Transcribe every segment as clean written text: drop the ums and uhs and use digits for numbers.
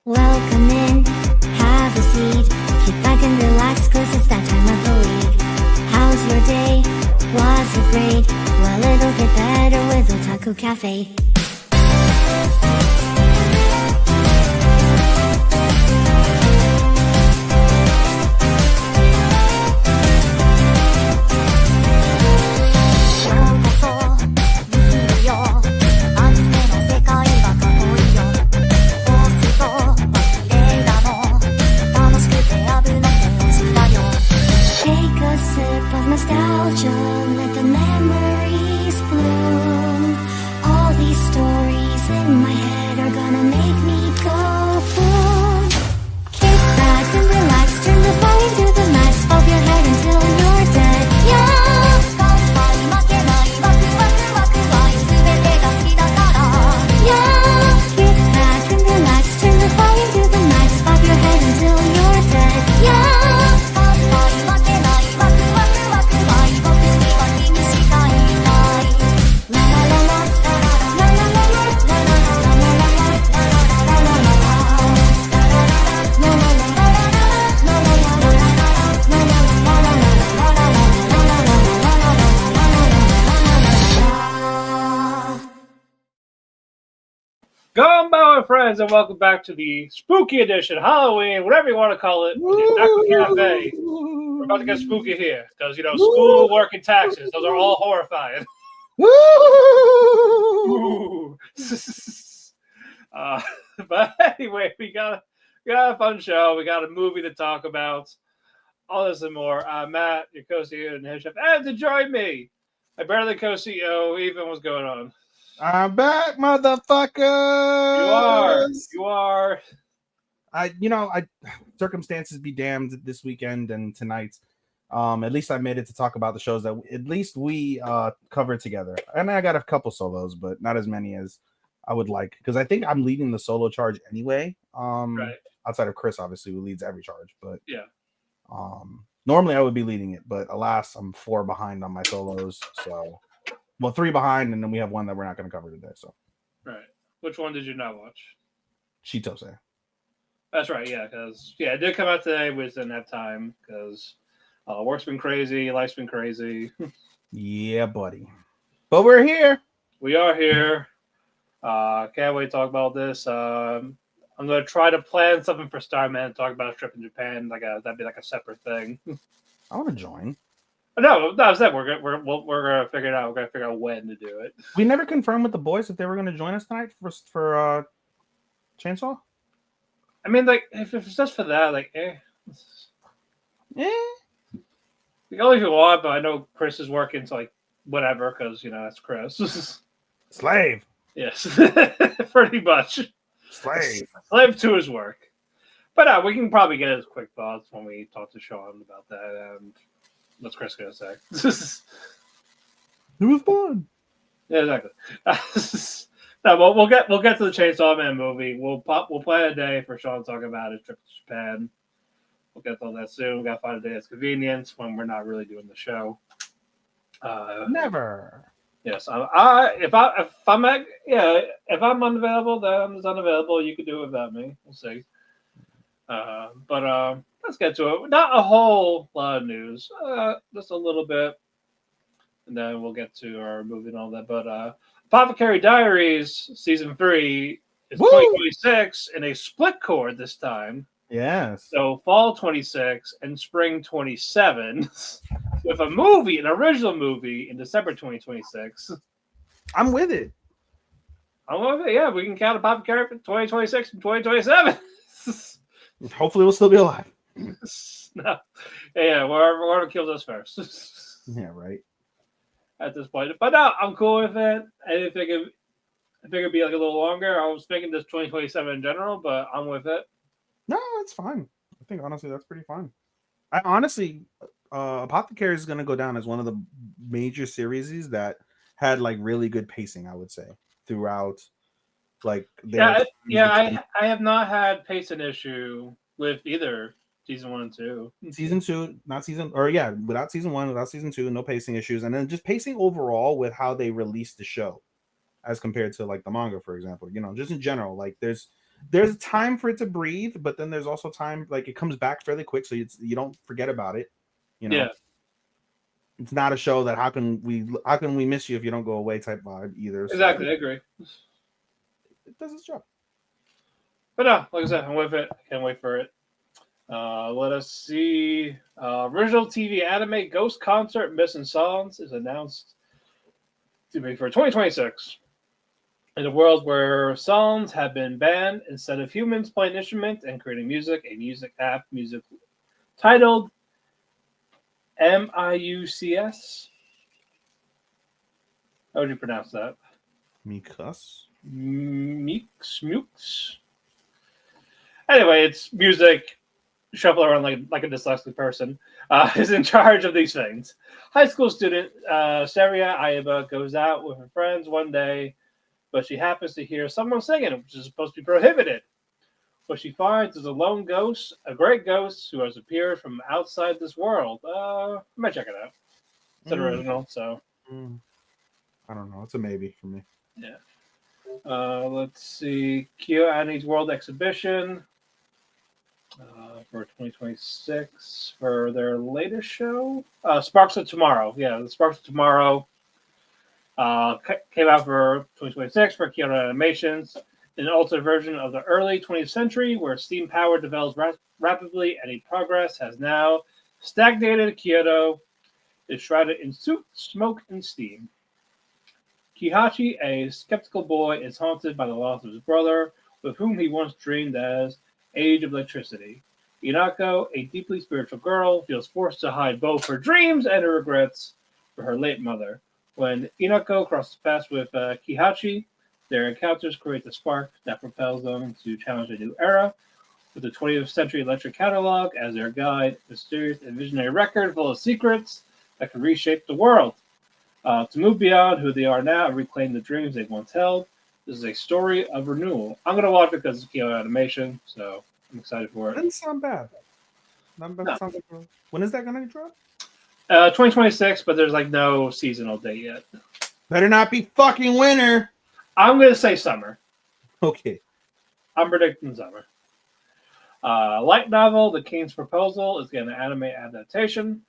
Welcome in, have a seat. Kick back and relax, cause it's that time of the week. How's your day? Was it great? Well, it'll get better with Otalku Cafe. Take a sip of nostalgia, let the memories bloom. All these stories in my head are gonna make me go boom. Kick back and relax, turn the volume to the max, bob your head until you're dead. Yeah! Yeah! Kick back and relax, turn the volume to the max, bob your head until you're dead. Yeah! Gumbo, friends, and welcome back to the spooky edition, Halloween, whatever you want to call it, Otalku Cafe. We're about to get spooky here because, school, work, and taxes, those are all horrifying. Ooh. But anyway, we got a fun show. We got a movie to talk about. All this and more. Matt, your co-CEO and head chef, and to join me, my brother, the co-CEO, Ethan, what's going on? I'm back, motherfuckers. You are. Circumstances be damned this weekend and tonight. At least I made it to talk about the shows that at least we covered together. And I got a couple solos, but not as many as I would like because I think I'm leading the solo charge anyway. Right. Outside of Chris, obviously, who leads every charge, but yeah. Normally I would be leading it, but alas, I'm 4 behind on my solos. So, 3 behind, and then we have one that we're not going to cover today. So, right. Which one did you not watch? Chitose. That's right. Yeah, because it did come out today. We just didn't have time because work's been crazy, life's been crazy. Yeah, buddy. But we're here. We are here. Can't wait to talk about this. I'm going to try to plan something for Starman. Talk about a trip in Japan. That'd be like a separate thing. I want to join. No, I said we're gonna figure it out. We're gonna figure out when to do it. We never confirmed with the boys if they were gonna join us tonight for Chainsaw. I mean, if it's just for that, only if you want. But I know Chris is working, so whatever, because that's Chris. Slave. Yes, pretty much. Slave to his work. But we can probably get his quick thoughts when we talk to Sean about that. And what's Chris gonna say? It was fun. Yeah, exactly. No, we'll get to the Chainsaw Man movie. We'll plan a day for Sean to talk about his trip to Japan. We'll get to all that soon. We gotta find a day that's convenient when we're not really doing the show. Never. Yes, if I'm unavailable, then it's unavailable. You can do it without me. We'll see. But let's get to it. Not a whole lot of news, just a little bit, and then we'll get to our movie and all that. But Apothecary Diaries Season 3 is 2026 in a split cord this time. Yes. So fall 26 and spring 27 with a movie, an original movie in December 2026. I'm with it. Yeah, we can count Apothecary for 2026 and 2027. Hopefully we'll still be alive. No. Yeah, whoever kills us first. Yeah, right. At this point. But no, I'm cool with it. I didn't think it'd be a little longer. I was thinking this 2027 in general, but I'm with it. No, it's fine. I think honestly that's pretty fine. I honestly Apothecary is going to go down as one of the major series that had really good pacing, I would say, throughout I have not had pacing issue with either season 1 and 2. Season 2, without season 1, without season 2, no pacing issues, and then just pacing overall with how they released the show as compared to the manga, for example. Just in general, there's there's time for it to breathe, but then there's also time like it comes back fairly quick, so you don't forget about it. You know, Yeah, it's not a show that how can we miss you if you don't go away type vibe either. So exactly. I agree. it does its job. But no, like I said, I'm with it. I can't wait for it. Let us see. Original TV anime Ghost Concert Missing Songs is announced to be for 2026. In a world where songs have been banned, instead of humans playing instruments and creating music, a music app music titled MIUCS. How would you pronounce that? Mikas. Mux. Anyway, it's music shuffle around like a dyslexic person, is in charge of these things. High school student Saria Ayaba goes out with her friends one day, but she happens to hear someone singing, which is supposed to be prohibited. What she finds is a lone ghost, a great ghost who has appeared from outside this world. I might check it out. It's an original, so I don't know. It's a maybe for me. yeah. Let's see. Kyo Annie's World Exhibition for 2026 for their latest show. Sparks of Tomorrow. Yeah, the Sparks of Tomorrow came out for 2026 for Kyoto Animations, an alternate version of the early 20th century where steam power develops rapidly and progress has now stagnated. Kyoto is shrouded in soot, smoke, and steam. Kihachi, a skeptical boy, is haunted by the loss of his brother, with whom he once dreamed as Age of Electricity. Inako, a deeply spiritual girl, feels forced to hide both her dreams and her regrets for her late mother. When Inako crosses paths with Kihachi, their encounters create the spark that propels them to challenge a new era. With the 20th century electric catalog as their guide, mysterious and visionary record full of secrets that could reshape the world. To move beyond who they are now and reclaim the dreams they once held. This is a story of renewal. I'm going to watch it because it's Kyoto Animation, so I'm excited for it. Doesn't sound bad. Not bad. No. Sounds like when is that going to drop? 2026, but there's like no seasonal date yet. Better not be fucking winter. I'm going to say summer. Okay. I'm predicting summer. Light novel, The King's Proposal, is getting an anime adaptation.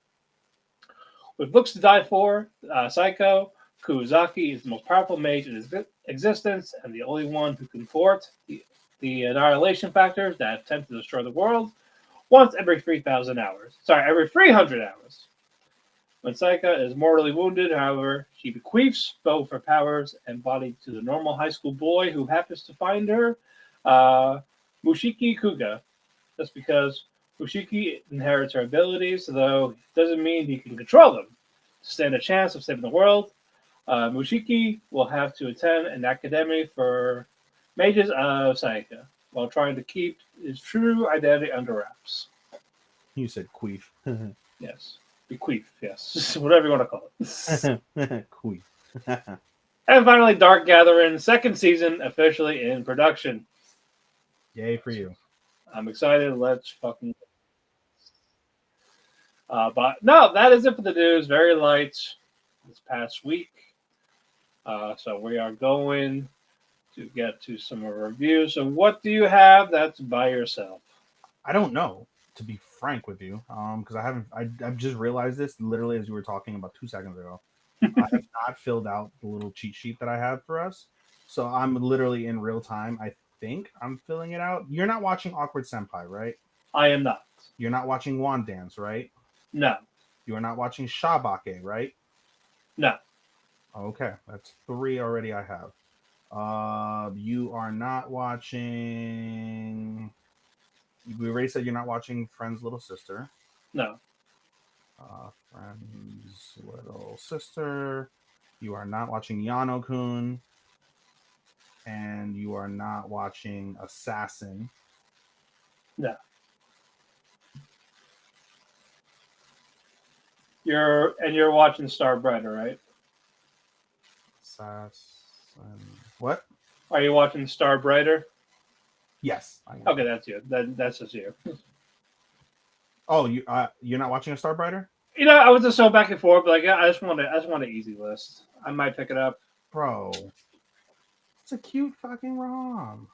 With books to die for, Psycho, Kuuzaki is the most powerful mage in existence and the only one who can thwart the annihilation factors that attempt to destroy the world once every 3,000 hours. Sorry, every 300 hours. When Psycho is mortally wounded, however, she bequeaths both her powers and body to the normal high school boy who happens to find her, Mushiki Kuga. That's because Mushiki inherits her abilities, though it doesn't mean he can control them. To stand a chance of saving the world, Mushiki will have to attend an academy for mages of Saika, while trying to keep his true identity under wraps. You said queef. Yes. Bequeath, yes. Whatever you want to call it. Queef. And finally, Dark Gathering, second season, officially in production. Yay for you. I'm excited. Let's fucking but no, that is it for the news. Very light this past week. So we are going to get to some of our reviews. So what do you have that's by yourself? I don't know, to be frank with you, because I've just realized this literally as you were talking about 2 seconds ago. I have not filled out the little cheat sheet that I have for us. So I'm literally in real time. I think I'm filling it out. You're not watching Awkward Senpai, right? I am not. You're not watching Wand Dance, right? No. You are not watching Shabake, right? No. Okay, that's 3 already I have. You are not watching... We already said you're not watching Friend's Little Sister. No. Friend's Little Sister. You are not watching Yano-kun. And you are not watching Assassin. No. You're watching Starbrighter, right? Assassin. What? Are you watching Starbrighter? Yes. I am. Okay, that's you. That's just you. Oh, you're not watching a Starbrighter? You know, I was just so back and forth, but like I just want an easy list. I might pick it up. Bro. It's a cute fucking ROM.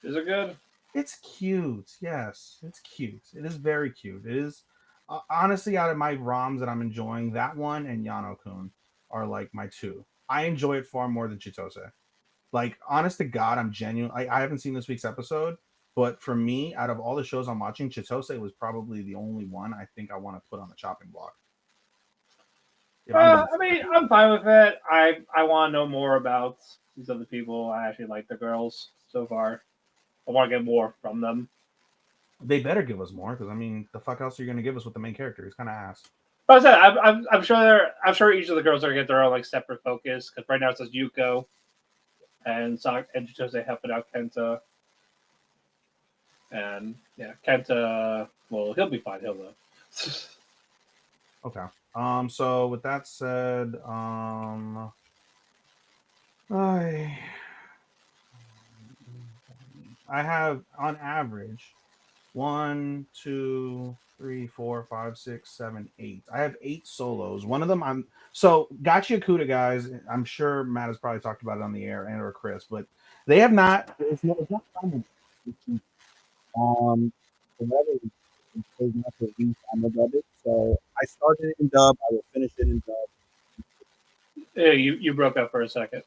Is it good? It's cute. Yes, it's cute. It is very cute. It is honestly out of my ROMs that I'm enjoying. That one and Yano-kun are like my two. I enjoy it far more than Chitose. Like, honest to God, I'm genuine. I haven't seen this week's episode, but for me, out of all the shows I'm watching, Chitose was probably the only one I think I want to put on the chopping block. If I'm being I mean, I'm fine with it. I want to know more about these other people. I actually like the girls so far. I want to get more from them. they better give us more because I mean, the fuck else are you gonna give us with the main character? He's kind of ass. But I said, I'm sure I'm sure each of the girls are gonna get their own like separate focus. Because right now it says Yuko and Chitose helping out Kenta, and yeah, Kenta. Well, he'll be fine. He'll know. Okay. So with that said, I have on average 1, 2, 3, 4, 5, 6, 7, 8. I have 8 solos. One of them I'm so Gotcha Kuda guys. I'm sure Matt has probably talked about it on the air and or Chris, but they have not. It's not common. Um, the weather is not to release. I'm a it. So I started it in dub. I will finish it in dub. Yeah, you broke up for a second.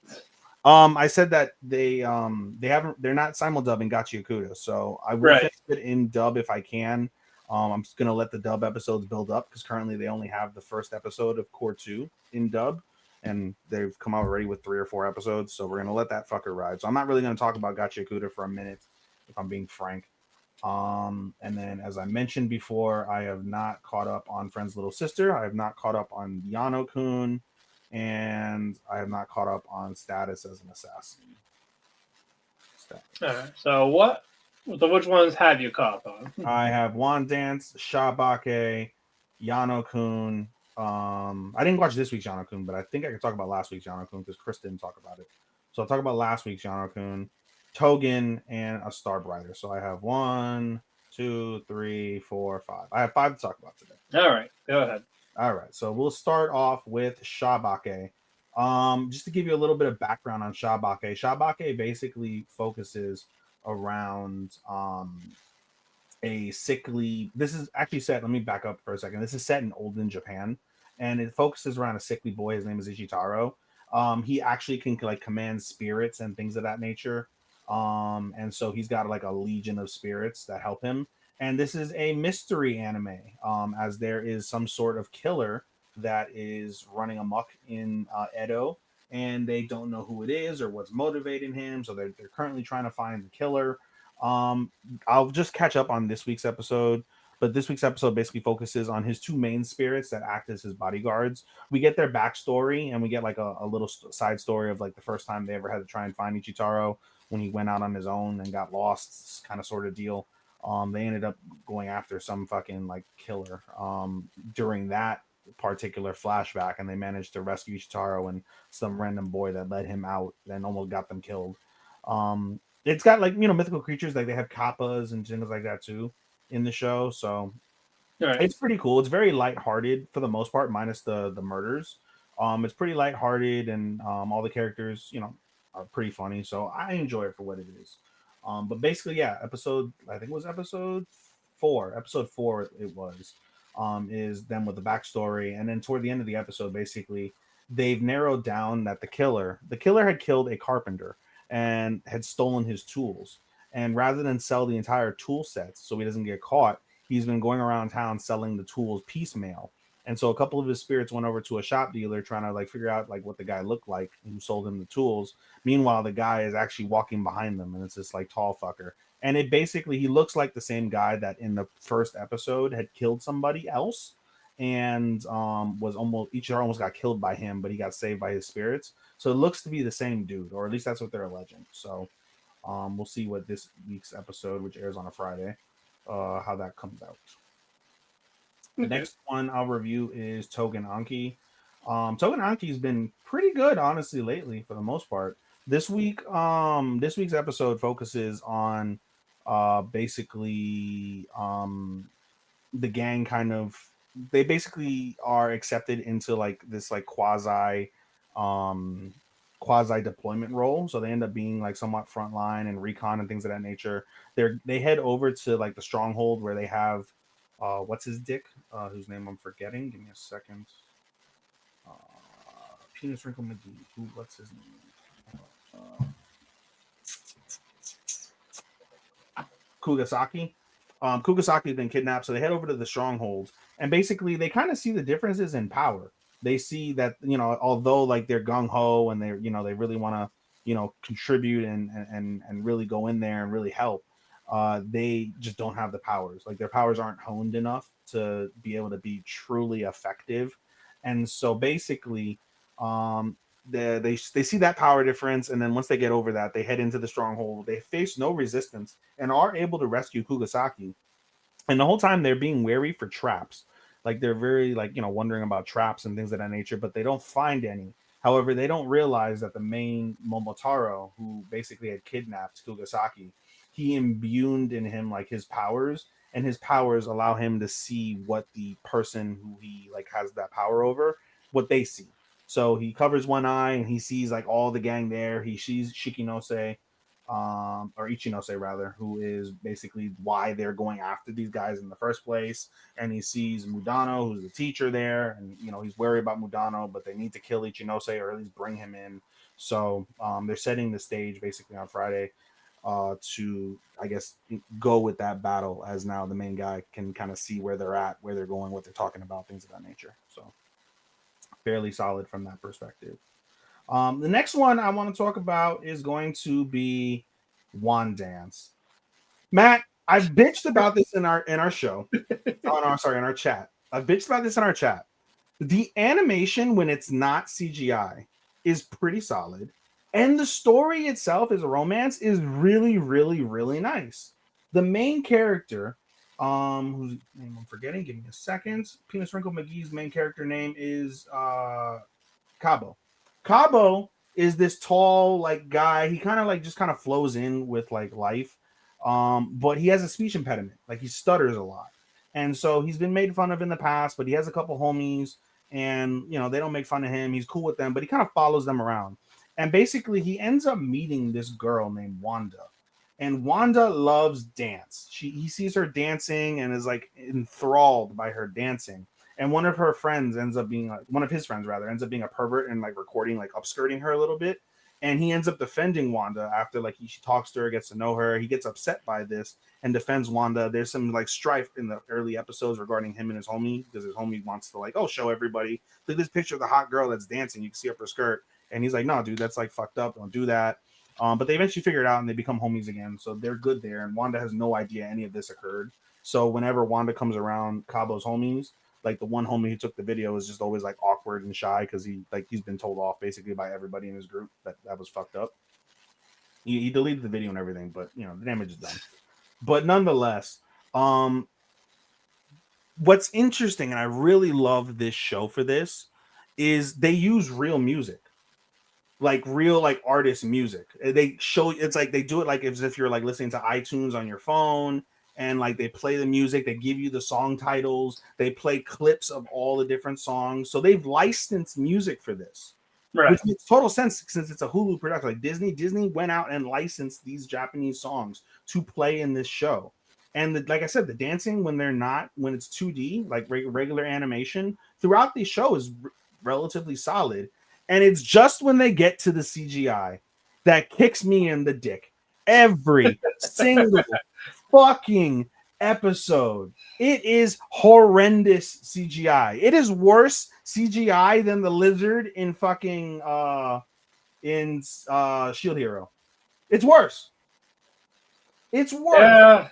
I said that they're not simuldubbing Gotcha Yakuta, so I will Right. finish it in dub if I can. I'm just gonna let the dub episodes build up because currently they only have the first episode of Core 2 in dub, and they've come out already with 3 or 4 episodes, so we're gonna let that fucker ride. So I'm not really gonna talk about Gotcha Yakuta for a minute, if I'm being frank. And then as I mentioned before, I have not caught up on Friend's Little Sister. I have not caught up on Yano-kun, and I have not caught up on Status as an Assassin. All right. So what? So which ones have you caught up on? I have Wand Dance, Shabake, Yano-kun. I didn't watch this week's Yano-kun, but I think I can talk about last week's Yano-kun because Chris didn't talk about it. So I'll talk about last week's Yano-kun, Togen, and a Starbrighter. So I have 1, 2, 3, 4, 5. I have 5 to talk about today. All right, go ahead. All right, so we'll start off with Shabake. Just to give you a little bit of background on Shabake, Shabake basically focuses around a sickly. This is actually set. Let me back up for a second. This is set in olden Japan, and it focuses around a sickly boy. His name is Ichitaro. He actually can like command spirits and things of that nature. And so he's got like a legion of spirits that help him. And this is a mystery anime, as there is some sort of killer that is running amok in Edo, and they don't know who it is or what's motivating him. So they're currently trying to find the killer. I'll just catch up on this week's episode, but this week's episode basically focuses on his 2 main spirits that act as his bodyguards. We get their backstory, and we get like a little side story of like the first time they ever had to try and find Ichitaro when he went out on his own and got lost, kind of sort of deal. They ended up going after some fucking like killer during that particular flashback, and they managed to rescue Ichitaro and some random boy that led him out and almost got them killed. It's got like mythical creatures, like they have kappas and things like that too in the show, so All right. it's pretty cool. It's very lighthearted for the most part, minus the murders. It's pretty lighthearted, and all the characters are pretty funny, so I enjoy it for what it is. But basically, yeah, I think it was episode 4. Episode 4 it was. Is them with the backstory, and then toward the end of the episode, basically, they've narrowed down that the killer had killed a carpenter and had stolen his tools. And rather than sell the entire tool set so he doesn't get caught, he's been going around town selling the tools piecemeal. And so a couple of his spirits went over to a shop dealer trying to like figure out like what the guy looked like who sold him the tools. Meanwhile, the guy is actually walking behind them, and it's this like tall fucker. And it basically, he looks like the same guy that in the first episode had killed somebody else, and was almost got killed by him, but he got saved by his spirits. So it looks to be the same dude, or at least that's what they're alleging. So we'll see what this week's episode, which airs on a Friday, how that comes out. The next one I'll review is Togen Anki. Togen Anki has been pretty good, honestly, lately for the most part. This week's episode focuses on basically the gang kind of, they basically are accepted into like this like quasi quasi deployment role, so they end up being like somewhat frontline and recon and things of that nature. They head over to like the stronghold where they have what's his dick, whose name I'm forgetting. Give me a second. Penis Wrinkle McGee. What's his name? Kugasaki. Kugasaki has been kidnapped, so they head over to the stronghold, and basically they kind of see the differences in power. They see that, you know, although like they're gung ho and they're, you know, they really want to, you know, contribute and really go in there and really help, they just don't have the powers. Like their powers aren't honed enough to be able to be truly effective, and so basically, they see that power difference, and then once they get over that, they head into the stronghold. They face no resistance and are able to rescue Kugasaki. And the whole time they're being wary for traps. Like they're very like, you know, wondering about traps and things of that nature, but they don't find any. However, they don't realize that the main Momotaro, who basically had kidnapped Kugasaki, he imbued in him like his powers, and his powers allow him to see what the person who he like has that power over, what they see. So he covers one eye and he sees like all the gang there. He sees Shikinose, or Ichinose rather, who is basically why they're going after these guys in the first place. And he sees Mudano, who's the teacher there, and you know he's worried about Mudano, but they need to kill Ichinose or at least bring him in. So they're setting the stage basically on Friday to, I guess, go with that battle, as now the main guy can kind of see where they're at, where they're going, what they're talking about, things of that nature. So fairly solid from that perspective. The next one I want to talk about is going to be Wand Dance. Matt, I've bitched about this in our show. Oh no, sorry, in our chat. I've bitched about this in our chat. The animation when it's not CGI is pretty solid, and the story itself is a romance is really, really, really nice. The main character, whose name I'm forgetting, give me a second. Penis Wrinkle McGee's main character name is Cabo. Cabo is this tall like guy. He kind of like just kind of flows in with like life, but he has a speech impediment. Like he stutters a lot, and so he's been made fun of in the past. But he has a couple homies, and you know they don't make fun of him. He's cool with them, but he kind of follows them around. And basically, he ends up meeting this girl named Wanda, and Wanda loves dance. He sees her dancing and is like enthralled by her dancing. And one of her friends ends up being like, one of his friends rather ends up being a pervert and like recording, like upskirting her a little bit. And he ends up defending Wanda after like she talks to her, gets to know her. He gets upset by this and defends Wanda. There's some like strife in the early episodes regarding him and his homie, because his homie wants to like, oh, show everybody, look at this picture of the hot girl that's dancing. You can see up her skirt. And he's like, no, dude, that's like fucked up. Don't do that. But they eventually figure it out and they become homies again. So they're good there. And Wanda has no idea any of this occurred. So whenever Wanda comes around Cabo's homies, like the one homie who took the video is just always like awkward and shy because he's been told off basically by everybody in his group that was fucked up. He deleted the video and everything, but you know the damage is done. But nonetheless, what's interesting, and I really love this show for this, is they use real music, like real like artist music. They show it's like they do it like as if you're like listening to iTunes on your phone. And like they play the music, they give you the song titles, they play clips of all the different songs. So they've licensed music for this, Right. which makes total sense since it's a Hulu production. Like Disney went out and licensed these Japanese songs to play in this show. And like I said, the dancing when it's 2D, like regular animation throughout the show is relatively solid. And it's just when they get to the CGI that kicks me in the dick. Every single fucking episode. It is horrendous CGI. It is worse CGI than the lizard in fucking Shield Hero. It's worse. It's worse.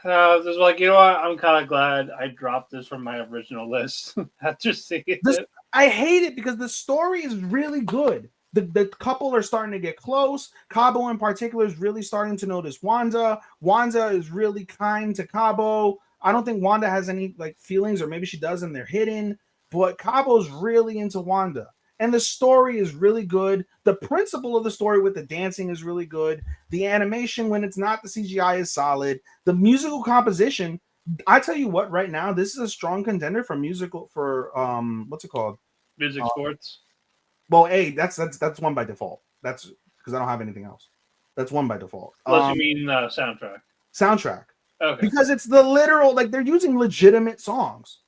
Yeah, just like, you know what? I'm kind of glad I dropped this from my original list after seeing it. I hate it because the story is really good. The couple are starting to get close. Cabo in particular is really starting to notice Wanda. Wanda is really kind to Cabo. I don't think Wanda has any like feelings, or maybe she does and they're hidden. But Cabo's really into Wanda. And the story is really good. The principle of the story with the dancing is really good. The animation, when it's not the CGI, is solid. The musical composition, I tell you what, right now, this is a strong contender for what's it called? Music Sports. Well, that's one by default. That's because I don't have anything else. That's one by default. Unless you mean soundtrack. Soundtrack. Okay. Because it's the literal, like they're using legitimate songs,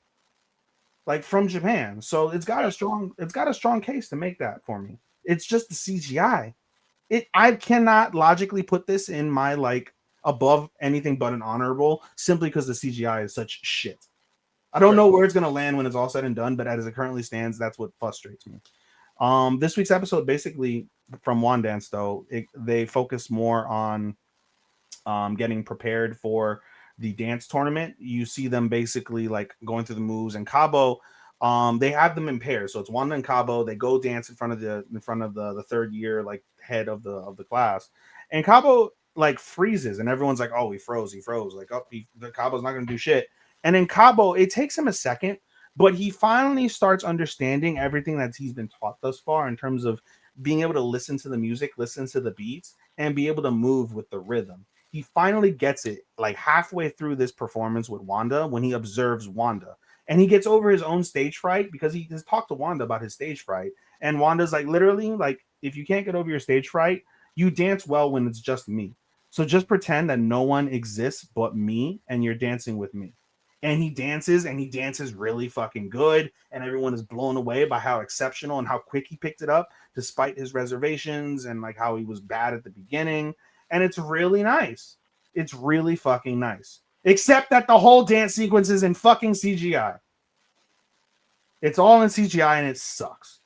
like from Japan. So it's got a strong case to make that for me. It's just the CGI. I cannot logically put this in my like above anything but an honorable simply because the CGI is such shit. I don't know where it's gonna land when it's all said and done, but as it currently stands, that's what frustrates me. This week's episode, basically from Wandance, though, they focus more on getting prepared for the dance tournament. You see them basically like going through the moves, and Cabo, they have them in pairs. So it's Wanda and Cabo. They go dance in front of the third year like head of the class, and Cabo like freezes, and everyone's like, "Oh, he froze. Like, oh, the Cabo's not gonna do shit." And then Cabo, it takes him a second, but he finally starts understanding everything that he's been taught thus far in terms of being able to listen to the music, listen to the beats, and be able to move with the rhythm. He finally gets it like halfway through this performance with Wanda when he observes Wanda. And he gets over his own stage fright because he has talked to Wanda about his stage fright. And Wanda's like, literally, like, if you can't get over your stage fright, you dance well when it's just me. So just pretend that no one exists but me and you're dancing with me. And he dances really fucking good. And everyone is blown away by how exceptional and how quick he picked it up, despite his reservations and like how he was bad at the beginning. And it's really nice. It's really fucking nice. Except that the whole dance sequence is in fucking CGI. It's all in CGI and it sucks.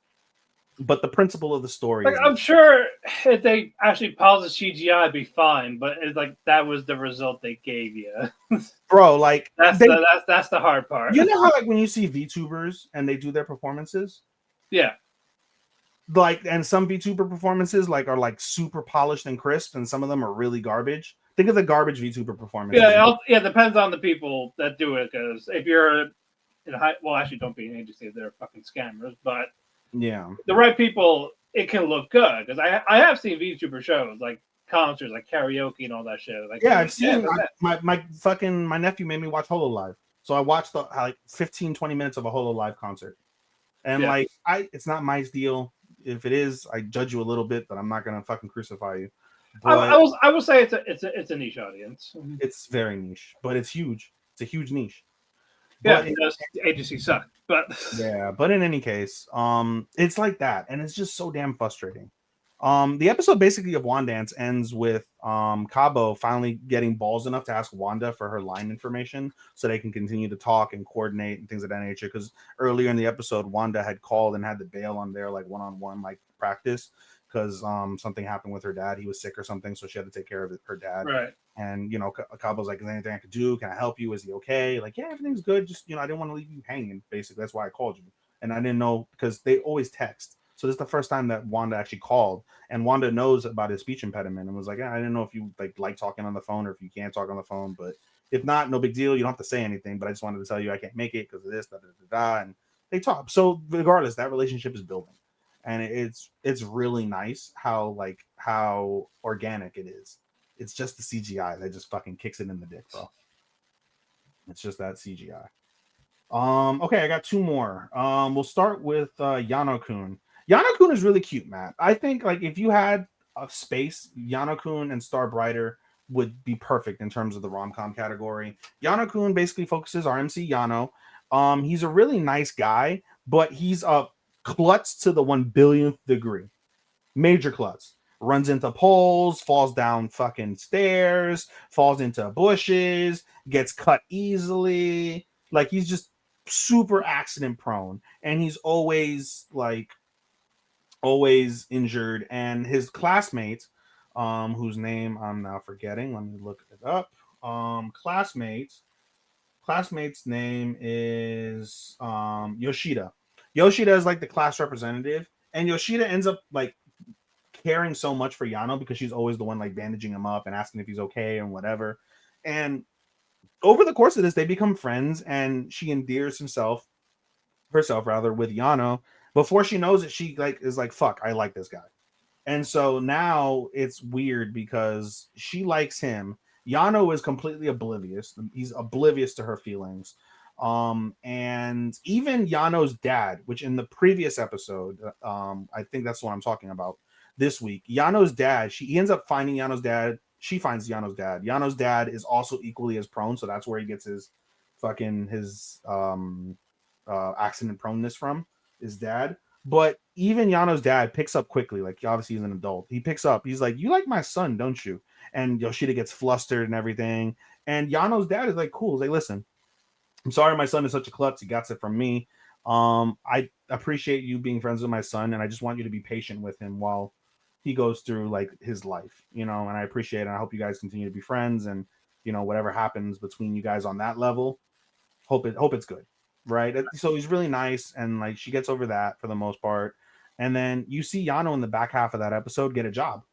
But the principle of the story, like, I'm sure if they actually pause the CGI, it'd be fine. But it's like that was the result they gave you, bro. Like that's the hard part. You know how like when you see VTubers and they do their performances, yeah. Like, and some VTuber performances like are like super polished and crisp, and some of them are really garbage. Think of the garbage VTuber performances. Yeah, depends on the people that do it. Because if you're in high, well, actually, don't be an agency; they're fucking scammers. But yeah, the right people, it can look good. Because I have seen VTuber shows like concerts, like karaoke and all that shit. Like, yeah, I've seen my nephew made me watch Hololive, so I watched the like 15-20 minutes of a Hololive concert, and like it's not my deal. If it is, I judge you a little bit, but I'm not gonna fucking crucify you. But I will say it's a niche audience. It's very niche, but it's huge. It's a huge niche. Yeah, because agencies suck. But yeah, but in any case, it's like that, and it's just so damn frustrating. The episode basically of Wandance ends with Cabo finally getting balls enough to ask Wanda for her line information so they can continue to talk and coordinate and things of that nature. Because earlier in the episode, Wanda had called and had to bail on their like one-on-one like practice because something happened with her dad. He was sick or something, so she had to take care of her dad. Right. And Cabo's like, "Is there anything I could do? Can I help you? Is he okay?" Like, "Yeah, everything's good. Just I didn't want to leave you hanging. Basically, that's why I called you." And I didn't know because they always text. So this is the first time that Wanda actually called, and Wanda knows about his speech impediment and was like, I didn't know if you like talking on the phone or if you can't talk on the phone, but if not, no big deal. You don't have to say anything, but I just wanted to tell you I can't make it because of this, and they talk. So regardless, that relationship is building, and it's really nice how organic it is. It's just the CGI that just fucking kicks it in the dick, bro. It's just that CGI. Okay, I got two more. We'll start with Yano-kun. Yano-kun is really cute, Matt. I think like if you had a space, Yano-kun and Star Brighter would be perfect in terms of the rom-com category. Yano-kun basically focuses our MC Yano. He's a really nice guy, but he's a klutz to the 1 billionth degree. Major klutz. Runs into poles, falls down fucking stairs, falls into bushes, gets cut easily. Like he's just super accident prone, and he's always injured. And his classmate, whose name I'm now forgetting, let me look it up. Classmate's name is Yoshida. Yoshida is like the class representative, and Yoshida ends up like caring so much for Yano because she's always the one like bandaging him up and asking if he's okay and whatever. And over the course of this, they become friends, and she endears herself with Yano. Before she knows it, she is like, fuck, I like this guy. And so now it's weird because she likes him. Yano is completely oblivious. He's oblivious to her feelings. And even Yano's dad, which in the previous episode, I think that's what I'm talking about. this week. Yano's dad, he ends up finding Yano's dad. She finds Yano's dad. Yano's dad is also equally as prone, so that's where he gets his accident proneness from, his dad. But even Yano's dad picks up quickly. Like, obviously he's an adult. He picks up. He's like, "You like my son, don't you?" And Yoshida gets flustered and everything. And Yano's dad is like, "Cool." He's like, "Listen, I'm sorry my son is such a klutz. He got it from me. I appreciate you being friends with my son, and I just want you to be patient with him while he goes through like his life, and I appreciate it. And I hope you guys continue to be friends, and whatever happens between you guys on that level, hope it's good, right?" So he's really nice, and like she gets over that for the most part. And then you see Yano in the back half of that episode get a job.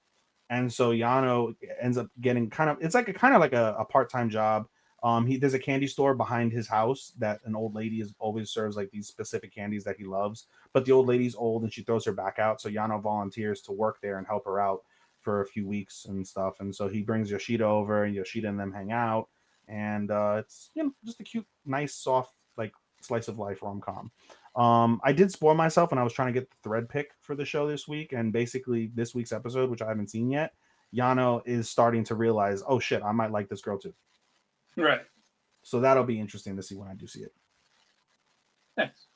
And so Yano ends up getting it's like a part-time job. There's a candy store behind his house that an old lady always serves like these specific candies that he loves. But the old lady's old and she throws her back out. So Yano volunteers to work there and help her out for a few weeks and stuff. And so he brings Yoshida over, and Yoshida and them hang out. And it's just a cute, nice, soft, like slice of life rom-com. I did spoil myself when I was trying to get the thread pick for the show this week, and basically this week's episode, which I haven't seen yet, Yano is starting to realize, oh shit, I might like this girl too. Right. So that'll be interesting to see when I do see it. Thanks.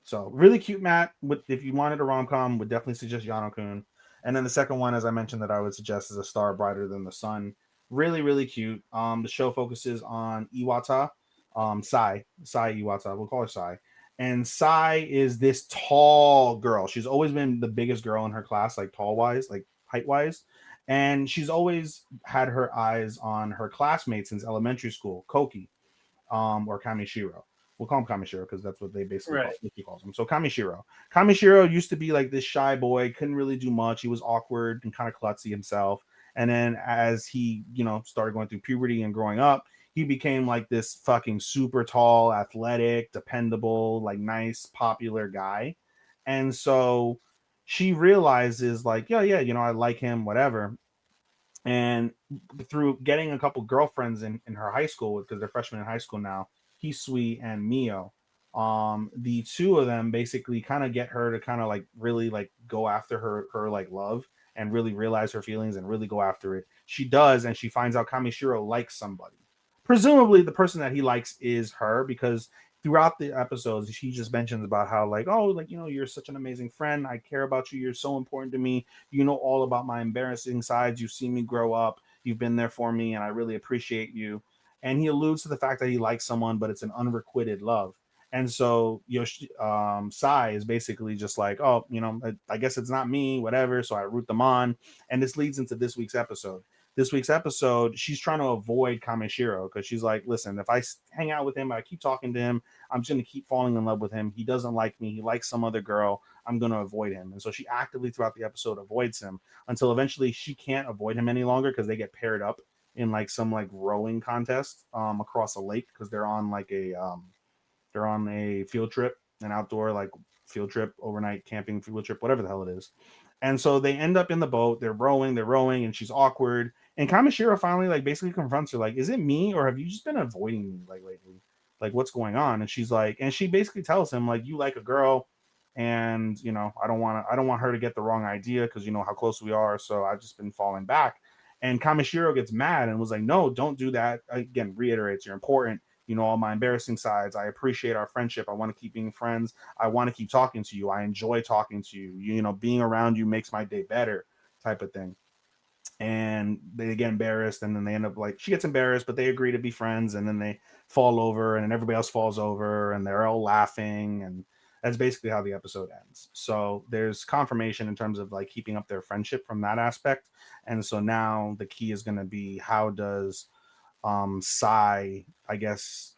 So really cute, Matt. If you wanted a rom-com, would definitely suggest Yano-kun. And then the second one, as I mentioned, that I would suggest is A Star Brighter Than the Sun. Really, really cute. The show focuses on Iwata, Sai Iwata. We'll call her Sai. And Sai is this tall girl. She's always been the biggest girl in her class, like tall-wise, like height-wise. And she's always had her eyes on her classmates since elementary school, Koki, or Kamishiro. We'll call him Kamishiro because that's what they basically calls him. So Kamishiro used to be like this shy boy, couldn't really do much. He was awkward and kind of klutzy himself. And then as he, started going through puberty and growing up, he became like this fucking super tall, athletic, dependable, like nice, popular guy. And so she realizes like, yeah, I like him, whatever. And through getting a couple girlfriends in her high school, because they're freshmen in high school now, Hisui and Mio, the two of them basically kind of get her to kind of like really like go after her like love and really realize her feelings and really go after it. She does, and she finds out Kamishiro likes somebody. Presumably the person that he likes is her, because throughout the episodes she just mentions about how like, oh, like, you're such an amazing friend, I care about you, you're so important to me, you know all about my embarrassing sides, you've seen me grow up, you've been there for me, and I really appreciate you. And he alludes to the fact that he likes someone, but it's an unrequited love. And so Sai is basically just like, oh, I guess it's not me, whatever, so I root them on. And this leads into this week's episode. She's trying to avoid Kamishiro because she's like, listen, if I hang out with him, I keep talking to him, I'm just going to keep falling in love with him. He doesn't like me. He likes some other girl. I'm going to avoid him. And so she actively throughout the episode avoids him until eventually she can't avoid him any longer because they get paired up in like some like rowing contest across a lake because they're on a field trip, an outdoor like field trip, overnight camping field trip, whatever the hell it is. And so they end up in the boat, they're rowing, and she's awkward. And Kamishiro finally like basically confronts her, like, is it me or have you just been avoiding me like lately? Like, what's going on? And she's like, and she basically tells him, like, you like a girl, and I don't want her to get the wrong idea because how close we are. So I've just been falling back. And Kamishiro gets mad and was like, no, don't do that. Again, reiterates, you're important. All my embarrassing sides. I appreciate our friendship. I want to keep being friends. I want to keep talking to you. I enjoy talking to you. Being around you makes my day better, type of thing. And they get embarrassed, and then they end up like, she gets embarrassed, but they agree to be friends, and then they fall over, and then everybody else falls over, and they're all laughing, and that's basically how the episode ends. So there's confirmation in terms of like keeping up their friendship from that aspect. And so now the key is going to be, how does Sai, I guess,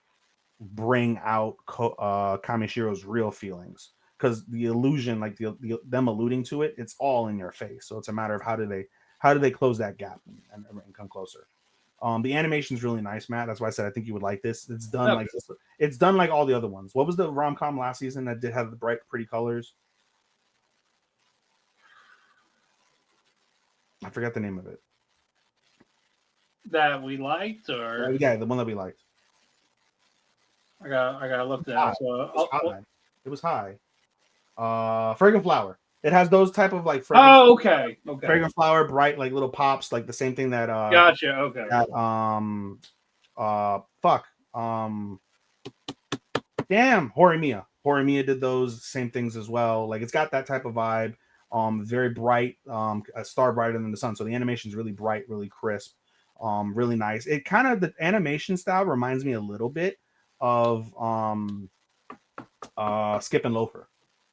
bring out Kamishiro's real feelings? Because the illusion, like them alluding to it, it's all in your face. So it's a matter of how do they close that gap and come closer. The animation is really nice, Matt. That's why I said I think you would like this. It's done like this. It's done like all the other ones. What was the rom-com last season that did have the bright, pretty colors? I forgot the name of it. That we liked, or yeah, the one that we liked. I gotta look that. So it was high. Fragrant Flower. It has those type of like Oh, okay. fragrant flower, bright like little pops, like the same thing that Gotcha. Okay. that fuck damn Horimiya did those same things as well. Like it's got that type of vibe. Very bright, a star brighter than the sun. So the animation is really bright, really crisp, really nice. It kind of the animation style reminds me a little bit of Skip and Loafer.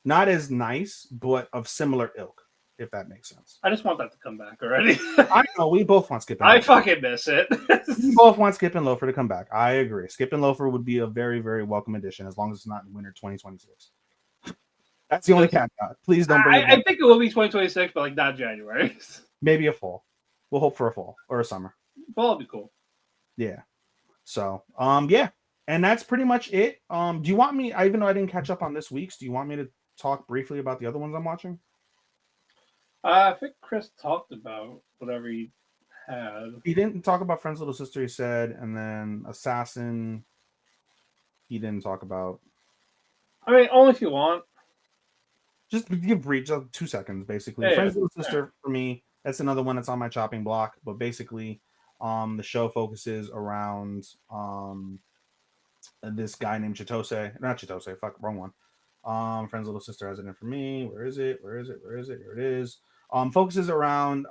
Not as nice, but of similar ilk, if that makes sense. I just want that to come back already. I know we both want Skip and I Loafer. fucking miss it. We both want Skip and Loafer to come back. I agree. Skip and Loafer would be a very, very welcome addition as long as it's not in winter 2026. That's the only caveat. Please don't bring it I back. think it will be 2026, but like not January. Maybe a fall. We'll hope for a fall or a summer. Fall would be cool. Yeah. So, yeah. And that's pretty much it. Do you want me, even though I didn't catch up on this week's, do you want me to talk briefly about the other ones I'm watching? I think Chris talked about whatever he had. He didn't talk about Friend's Little Sister, he said, and then Assassin, he didn't talk about. I mean, only if you want. Just give brief, just 2 seconds, basically. Yeah, Friend's Little Sister, for me, that's another one that's on my chopping block. But basically, the show focuses around this guy named Chitose. Not Chitose, fuck, wrong one. Friend's Little Sister has it in for me. Where is it? Here it is. Focuses around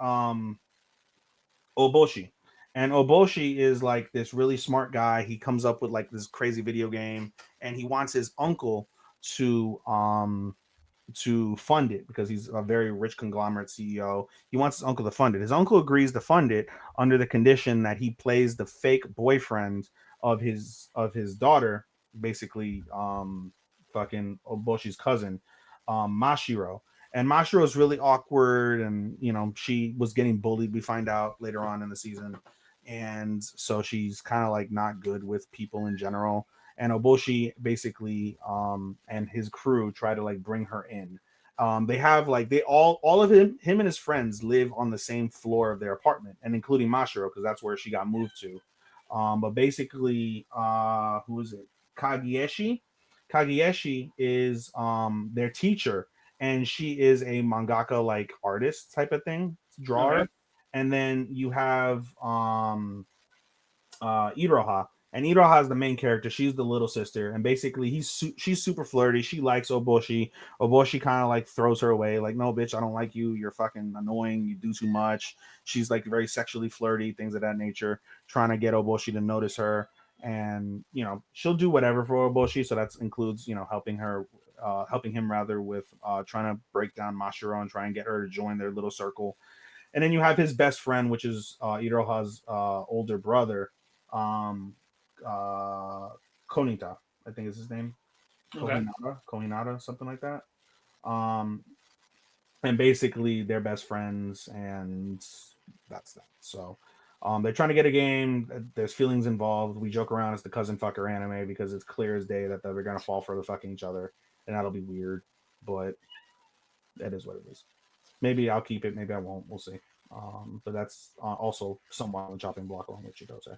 Oboshi. And Oboshi is like this really smart guy. He comes up with like this crazy video game, and he wants his uncle to fund it because he's a very rich conglomerate CEO. He wants his uncle to fund it. His uncle agrees to fund it under the condition that he plays the fake boyfriend of his daughter, basically fucking Oboshi's cousin, Mashiro. And Mashiro is really awkward, and she was getting bullied. We find out later on in the season, and so she's kind of like not good with people in general. And Oboshi basically and his crew try to like bring her in. They have like all of him and his friends live on the same floor of their apartment, and including Mashiro because that's where she got moved to. But basically, who is it? Kagieshi. Kagieshi is their teacher, and she is a mangaka like artist type of thing, drawer. Okay. And then you have Iroha. And Iroha is the main character. She's the little sister, and basically she's super flirty. She likes Oboshi. Oboshi kind of like throws her away, like, "No, bitch, I don't like you. You're fucking annoying. You do too much." She's like very sexually flirty, things of that nature, trying to get Oboshi to notice her. And she'll do whatever for Oboshi. So that includes helping him rather with trying to break down Mashiro and try and get her to join their little circle. And then you have his best friend, which is Iroha's older brother. Konita, I think is his name. Okay. Kohinata, something like that. And basically they're best friends, and that's that. So they're trying to get a game. There's feelings involved. We joke around as the cousin fucker anime because it's clear as day that they're gonna fall for the fucking each other, and that'll be weird, but that is what it is. Maybe I'll keep it, maybe I won't. We'll see. But that's also somewhat on the chopping block along with Chitose.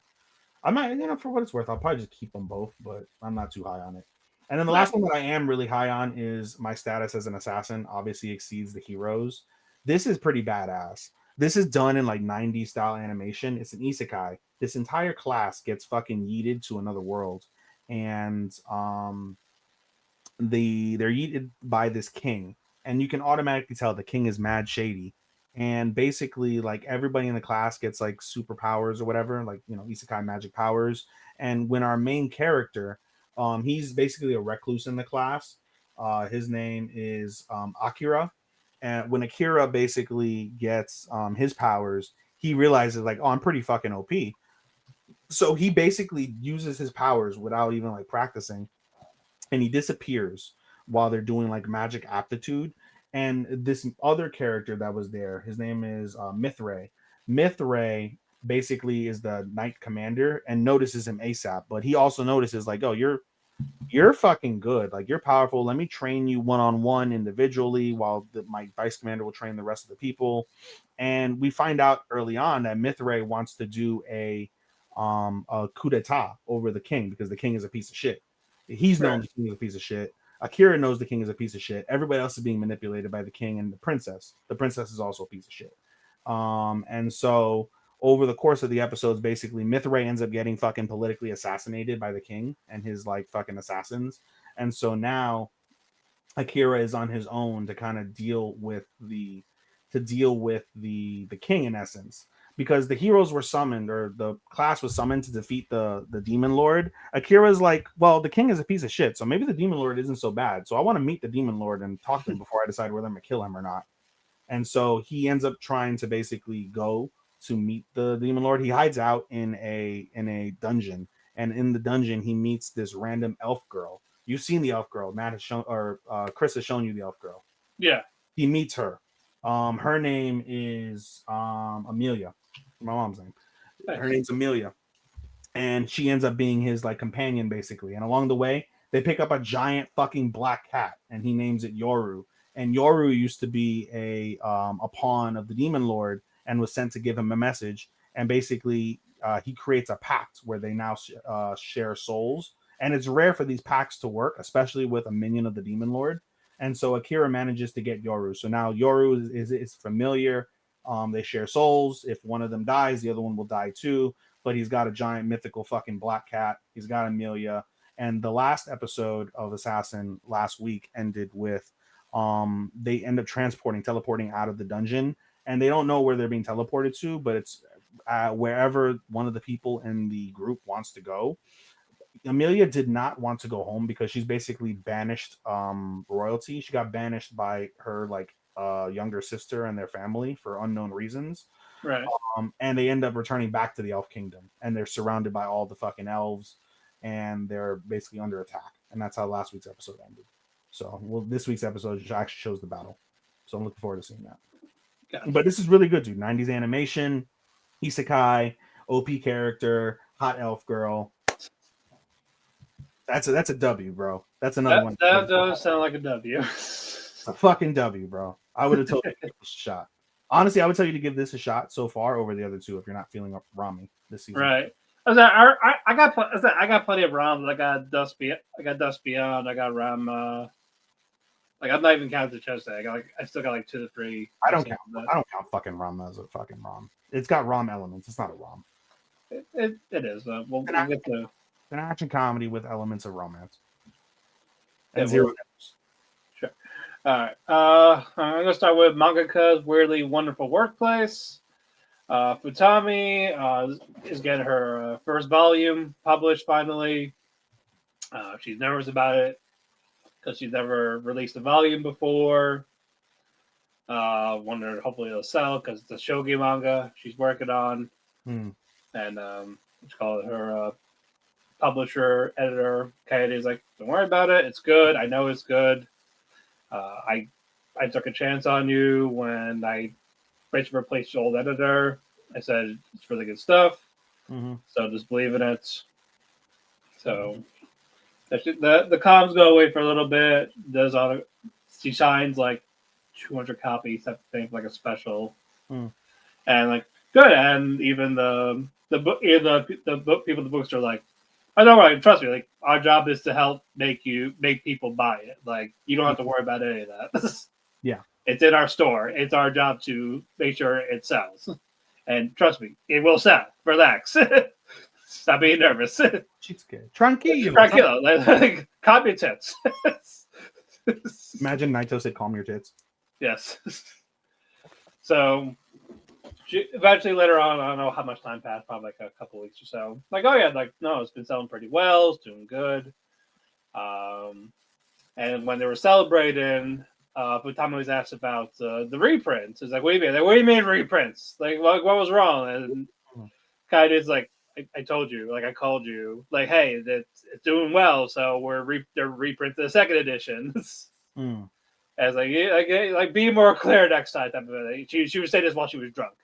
I might, for what it's worth, I'll probably just keep them both, but I'm not too high on it. And then the last one that I am really high on is my status as an assassin obviously exceeds the heroes. This is pretty badass. This is done in like 90s style animation. It's an isekai. This entire class gets fucking yeeted to another world. And they're yeeted by this king. And you can automatically tell the king is mad shady. And basically, like, everybody in the class gets like superpowers or whatever, like, isekai magic powers. And when our main character, he's basically a recluse in the class. His name is Akira. And when Akira basically gets his powers, he realizes like, oh, I'm pretty fucking OP. So he basically uses his powers without even like practicing, and he disappears while they're doing like magic aptitude. And this other character that was there, his name is Mithray. Mithray basically is the knight commander and notices him ASAP, but he also notices like, oh, you're fucking good. Like, you're powerful. Let me train you one-on-one individually while my vice commander will train the rest of the people. And we find out early on that Mithray wants to do a coup d'etat over the king because the king is a piece of shit. He's known the king is a piece of shit. Akira knows the king is a piece of shit. Everybody else is being manipulated by the king and the princess. The princess is also a piece of shit. And so over the course of the episodes, basically, Mithray ends up getting fucking politically assassinated by the king and his like fucking assassins. And so now Akira is on his own to kind of deal with the king in essence, because the heroes were summoned, or the class was summoned to defeat the demon lord. Akira's like, well, the king is a piece of shit, so maybe the demon lord isn't so bad. So I want to meet the demon lord and talk to him before I decide whether I'm gonna kill him or not. And so he ends up trying to basically go to meet the demon lord. He hides out in a dungeon, and in the dungeon he meets this random elf girl. You've seen the elf girl. Matt has shown, or Chris has shown you the elf girl. Yeah. He meets her. Her name is Amelia. My mom's name. Nice. Her name's Amelia, and she ends up being his like companion basically. And along the way, they pick up a giant fucking black cat, and he names it Yoru. And Yoru used to be a pawn of the demon lord and was sent to give him a message. And basically, he creates a pact where they now share souls. And it's rare for these pacts to work, especially with a minion of the demon lord. And so Akira manages to get Yoru. So now Yoru is familiar. They share souls. If one of them dies, the other one will die too. But he's got a giant mythical fucking black cat. He's got Amelia. And the last episode of Assassin last week ended with they end up teleporting out of the dungeon. And they don't know where they're being teleported to, but it's wherever one of the people in the group wants to go. Amelia did not want to go home because she's basically banished royalty. She got banished by her like younger sister and their family for unknown reasons. Right. And they end up returning back to the elf kingdom, and they're surrounded by all the fucking elves, and they're basically under attack. And that's how last week's episode ended. So, well, this week's episode actually shows the battle. So I'm looking forward to seeing that. Gotcha. But this is really good, dude. 90s animation, isekai, OP character, hot elf girl. That's a W, bro. That's another one. That does sound like a W. It's a fucking W, bro. I would have told you to give this a shot. Honestly, I would tell you to give this a shot so far over the other two if you're not feeling Rami this season. Right. I got plenty of ROMs. I got Dust Beyond. I got Ram. Like I'm not even counting the chest. I still got like 2 to 3. I don't count fucking ROM as a fucking ROM. It's got ROM elements. It's not a ROM. It is. We'll get to an action comedy with elements of romance. Yeah, And zero. Sure. All right. I'm gonna start with Mangaka's Weirdly Wonderful Workplace. Futami is getting her first volume published finally. She's nervous about it because she's never released a volume before. Wondered hopefully it'll sell because it's a shogi manga she's working on. And what's called her publisher, editor, Kaede is like, don't worry about it. It's good. I know it's good. I took a chance on you when I basically replaced your old editor. I said it's really good stuff. So just believe in it. So the comms go away for a little bit. She signs like 200 copies, I think, like a special, and like good. And even the book people in the books are like, I know, right? Trust me. Like our job is to help make people buy it. Like you don't have to worry about any of that. Yeah, it's in our store. It's our job to make sure it sells. And trust me, it will sell. Relax. Stop being nervous. Tranquilo. Like, calm your tits. Imagine Naito said, calm your tits. Yes. So eventually later on, I don't know how much time passed, probably like a couple weeks or so. Like, oh yeah, like no, it's been selling pretty well, it's doing good. And when they were celebrating, Futami was asked about the reprints. It's like, what do you mean reprints? Like, what was wrong? And Kaide's like, I told you, like I called you, like, hey, it's doing well, so they're reprinting the second edition. As like be more clear next time. Type of thing. She would say this while she was drunk.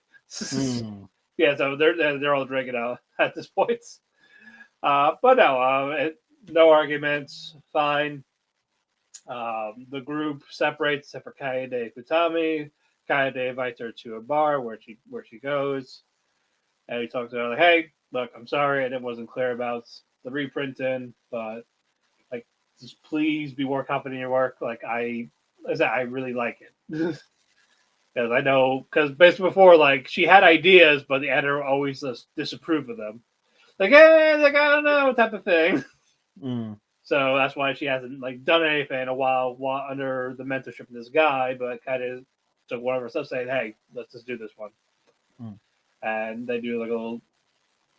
Yeah, so they're all drinking out at this point. But no, no arguments. Fine. The group separates except for Kaede and Futami. Kaede invites her to a bar where she goes, and he talks to her like, "Hey, look, I'm sorry, I wasn't clear about the reprinting, but like just please be more confident in your work. Like I really like it because I know because basically before like she had ideas, but the editor always just disapproved of them. Like like I don't know type of thing. Mm. So that's why she hasn't like done anything in a while under the mentorship of this guy, but kind of took one of her stuff saying, "Hey, let's just do this one." Mm. And they do like a little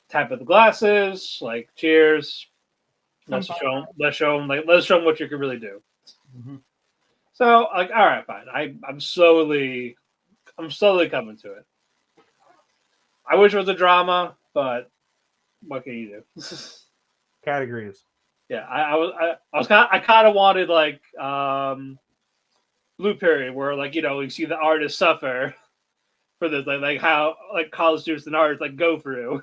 tap of the glasses, like cheers. Let's show them what you can really do. Mm-hmm. So like, all right, fine. I'm slowly coming to it. I wish it was a drama, but what can you do? Categories. Yeah, I kind of wanted like Blue Period, where like you see the artists suffer for this, like how like college students and artists like go through.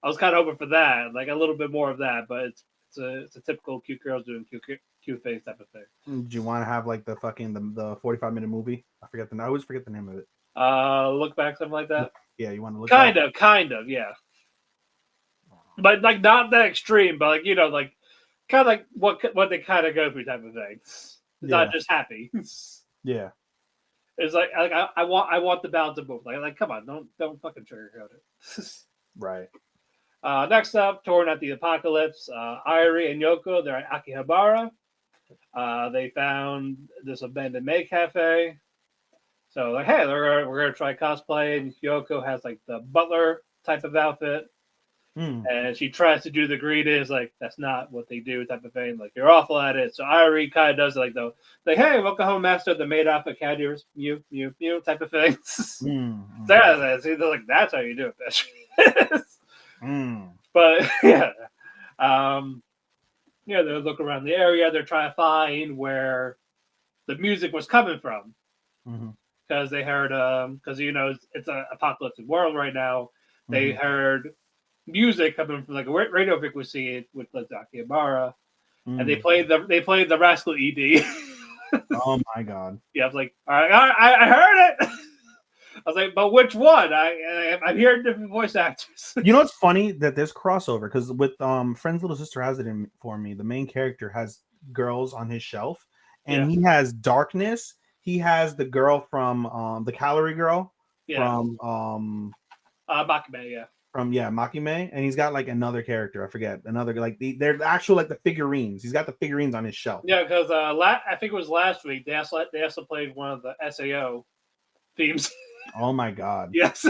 I was kind of hoping for that, like a little bit more of that, but it's a typical cute girls doing cute face type of thing. Do you want to have like the fucking the 45-minute movie? I always forget the name of it. Look back, something like that. Yeah, you want to look Kind of, yeah. But like not that extreme, but like like kind of like what they kind of go through type of thing. It's not just happy. Yeah. It's like I want the balance of both. Like come on, don't fucking sugarcoat it. Right. Next up, Torn at the Apocalypse. Irie and Yoko, they're at Akihabara. They found this abandoned maid cafe. So like, hey, we're gonna try cosplay, and Yoko has like the butler type of outfit, and she tries to do the greetings, like that's not what they do type of thing. Like you're awful at it. So Irie kind of does it like though, like hey, welcome home, master. The maid outfit cat ears, mew type of thing. So like that's how you do it, bitch. But yeah, they look around the area. They're trying to find where the music was coming from. Because they heard, because it's an apocalyptic world right now. They heard music coming from like a radio frequency with like Akihabara, and they played the Rascal ED. Oh my god! Yeah, I was like, all right, I heard it. I was like, but which one? I'm hearing different voice actors. You know what's funny that there's crossover because with Friend's little sister has it in for me. The main character has girls on his shelf, and he has darkness. He has the girl from the Calorie Girl from Makime, Makime, and he's got like another character. I forget another like they're actual like the figurines. He's got the figurines on his shelf. Yeah, because I think it was last week they also played one of the SAO themes. Oh my god! Yes,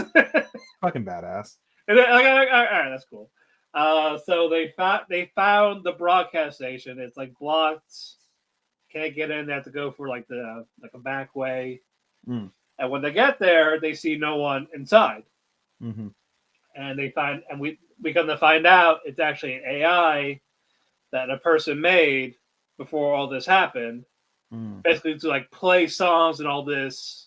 fucking badass. And then, all right, that's cool. So they found the broadcast station. It's like blocked. Can't get in. They have to go for like a back way. And when they get there, they see no one inside. And we come to find out it's actually an AI that a person made before all this happened. Basically to like play songs and all this.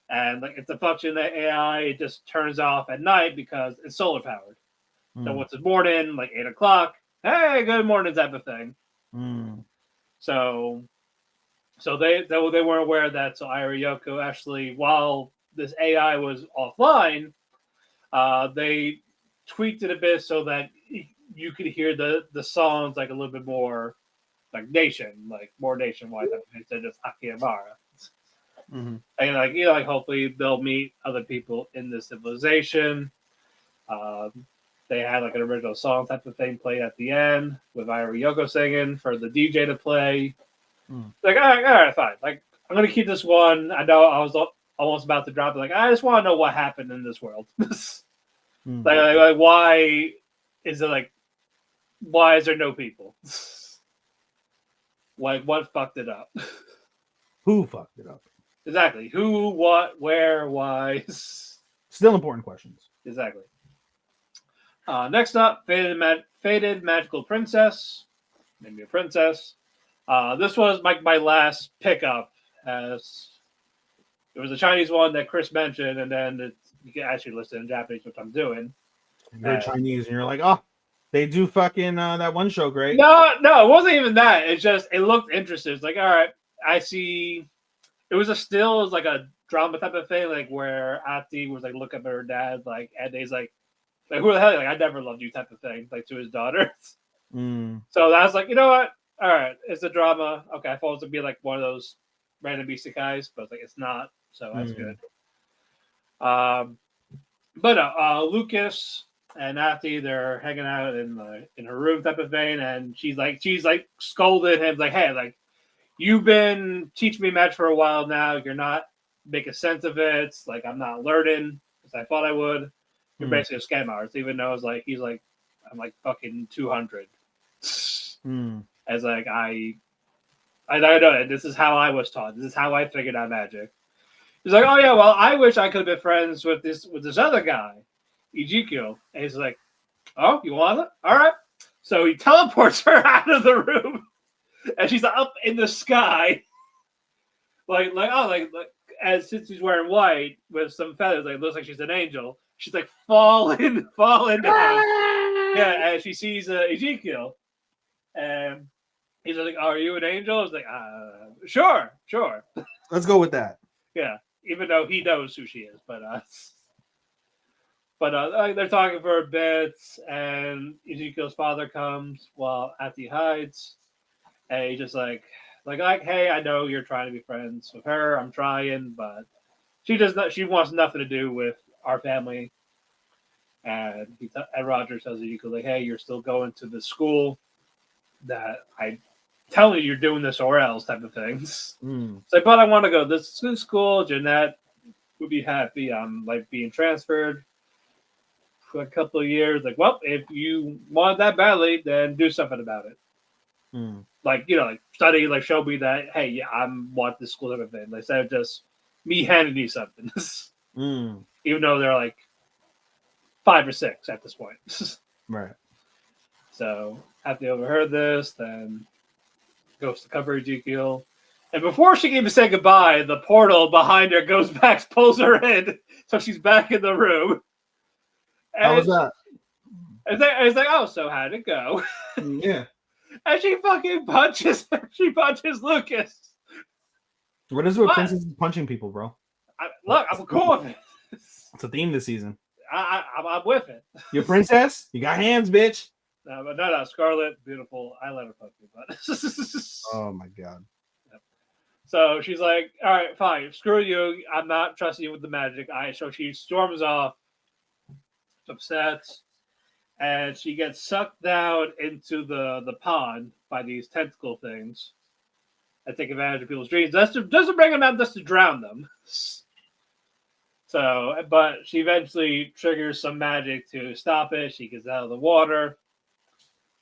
And like it's a function that AI it just turns off at night because it's solar powered. So once it's morning, like 8 o'clock, hey, good morning type of thing. So they weren't aware of that. So Irie Yoko actually, while this AI was offline, they tweaked it a bit so that you could hear the songs like a little bit more like more nationwide instead of just Akihabara. And like hopefully they'll meet other people in the civilization. They had like an original song type of thing played at the end with Irie Yoko singing for the DJ to play. Like, all right, fine. Like, I'm gonna keep this one. I know I was almost about to drop it. Like, I just want to know what happened in this world. like, why is there no people? Like, what fucked it up? Who fucked it up? Exactly. Who, what, where, why? Still important questions. Exactly. Next up, Fated Magical Princess. Maybe a princess. This was my last pickup, as it was a Chinese one that Chris mentioned, and then you can actually listen in Japanese, which I'm doing. You're Chinese, and you're like, oh, they do fucking that one show great. No, it wasn't even that. It's just it looked interesting. It's like, all right, I see. It was like a drama type of thing, like where Ati was like looking at her dad, like, and he's like who the hell? Like, I never loved you type of thing, like to his daughter. So I was like, you know what? all right, it's a drama. Okay, I thought it was gonna be like one of those random isekais, but like it's not, so that's good. Um, but Lucas and Natty, they're hanging out in her room type of thing, and she's like scolding him like, "Hey, like you've been teaching me match for a while now. You're not making sense of it. It's like I'm not learning as I thought I would. You're basically a scam artist, even though it's like he's like I'm like fucking 200." As like I know this is how I was taught. This is how I figured out magic. He's like, oh yeah, well I wish I could have been friends with this other guy, Ezekiel. And he's like, oh, you want it? All right. So he teleports her out of the room, and she's up in the sky, like as since she's wearing white with some feathers, like it looks like she's an angel. She's like falling down. Yeah, and she sees Ezekiel, and he's like, oh, "Are you an angel?" It's like, sure. Let's go with that. Yeah, even though he knows who she is, but they're talking for a bit, and Ezekiel's father comes while Ati hides, and he's just like, hey, I know you're trying to be friends with her. I'm trying, but she does not. She wants nothing to do with our family. And Roger tells Ezekiel like, hey, you're still going to the school that I tell you you're doing this or else type of things. It's like, but I want to go to this school. Jeanette would be happy. I'm like being transferred for a couple of years. Like, well, if you want that badly, then do something about it. Like, like study, like show me that, hey, yeah, I want this school type of thing. Like, instead of just me handing you something. Even though they're like 5 or 6 at this point. Right. So after they overheard this, then goes to cover Ezekiel. And before she can even say goodbye, the portal behind her goes back, pulls her in, so she's back in the room. And how was that? It's like, oh, so how'd it go? Yeah. And she fucking punches Lucas. What is it with princesses punching people, bro? Look, I'm cool with it. It's a theme this season. I'm with it. You're a princess? You got hands, bitch. No, Scarlet, beautiful. I let her fuck you, but. Oh my god. Yep. So she's like, all right, fine, screw you. I'm not trusting you with the magic. So she storms off, upset, and she gets sucked down into the pond by these tentacle things that take advantage of people's dreams. Doesn't bring them out just to drown them. So, but she eventually triggers some magic to stop it. She gets out of the water.